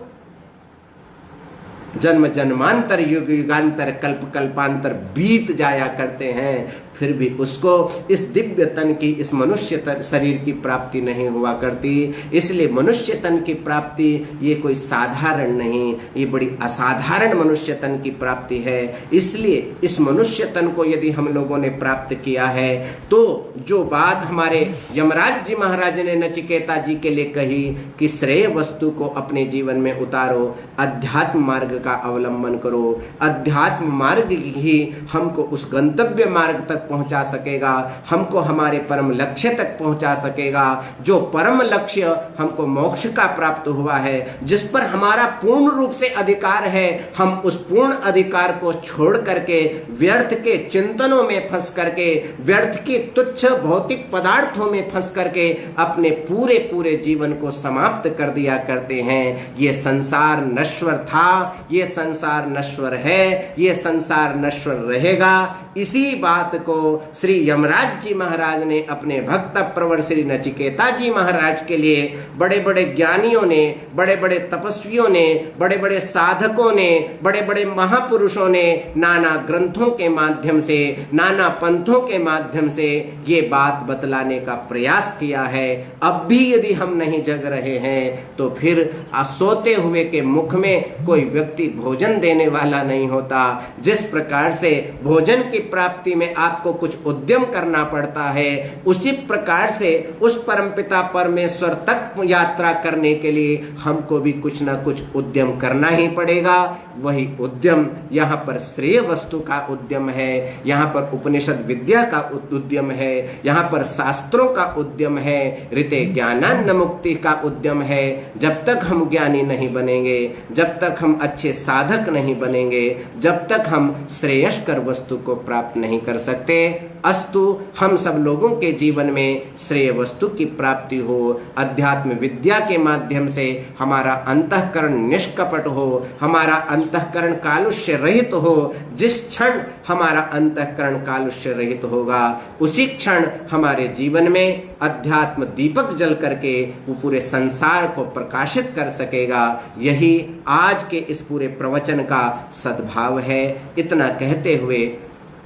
जन्म जन्मांतर युग युगांतर कल्प कल्पांतर बीत जाया करते हैं, फिर भी उसको इस दिव्य तन की, इस मनुष्य शरीर की प्राप्ति नहीं हुआ करती। इसलिए मनुष्य तन की प्राप्ति ये कोई साधारण नहीं, ये बड़ी असाधारण मनुष्य तन की प्राप्ति है। इसलिए इस मनुष्य तन को यदि हम लोगों ने प्राप्त किया है तो जो बात हमारे यमराज जी महाराज ने नचिकेता जी के लिए कही कि श्रेय वस्तु को अपने जीवन में उतारो, अध्यात्म मार्ग का अवलंबन करो, अध्यात्म मार्ग ही हमको उस गंतव्य मार्ग तक पहुंचा सकेगा, हमको हमारे परम लक्ष्य तक पहुंचा सकेगा। जो परम लक्ष्य हमको मोक्ष का प्राप्त हुआ है, जिस पर हमारा पूर्ण रूप से अधिकार है, हम उस पूर्ण अधिकार को छोड़ करके व्यर्थ के चिंतनों में फंस करके, व्यर्थ की तुच्छ भौतिक पदार्थों में फंस करके अपने पूरे पूरे जीवन को समाप्त कर दिया करते हैं। ये संसार नश्वर था, ये संसार नश्वर है, ये संसार नश्वर रहेगा। इसी बात को श्री यमराज जी महाराज ने अपने भक्त प्रवर श्री नचिकेता जी महाराज के लिए बड़े बड़े ज्ञानियों ने, बड़े बड़े तपस्वियों ने, बड़े बड़े साधकों ने, बड़े बड़े महापुरुषों ने नाना ग्रंथों के माध्यम से, नाना पंथों के माध्यम से ये बात बतलाने का प्रयास किया है। अब भी यदि हम नहीं जग रहे हैं तो फिर सोते हुए के मुख में कोई व्यक्ति भोजन देने वाला नहीं होता। जिस प्रकार से भोजन की प्राप्ति में आपको कुछ उद्यम करना पड़ता है, उसी प्रकार से उस परमपिता परमेश्वर तक यात्रा करने के लिए हमको भी कुछ ना कुछ उद्यम करना ही पड़ेगा। वही उद्यम यहाँ पर श्रेय वस्तु का उद्यम है, यहाँ पर उपनिषद विद्या का उद्यम है, यहाँ पर शास्त्रों का उद्यम है, ऋते ज्ञानान्न मुक्ति का उद्यम है। जब तक हम ज्ञानी नहीं बनेंगे, जब तक हम अच्छे साधक नहीं बनेंगे, जब तक हम श्रेयस्कर वस्तु को प्राप्त नहीं कर सकते। कहते अस्तु हम सब लोगों के जीवन में श्रेय वस्तु की प्राप्ति हो, अध्यात्म विद्या के माध्यम से हमारा अंतःकरण निष्कपट हो, हमारा अंतःकरण कालुष्य रहित हो। जिस क्षण हमारा अंतःकरण कालुष्य रहित होगा उसी क्षण हमारे जीवन में अध्यात्म दीपक जल करके वो पूरे संसार को प्रकाशित कर सकेगा। यही आज के इस पूरे प्रवचन का सद्भाव है। इतना कहते हुए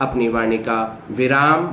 अपनी वाणी का विराम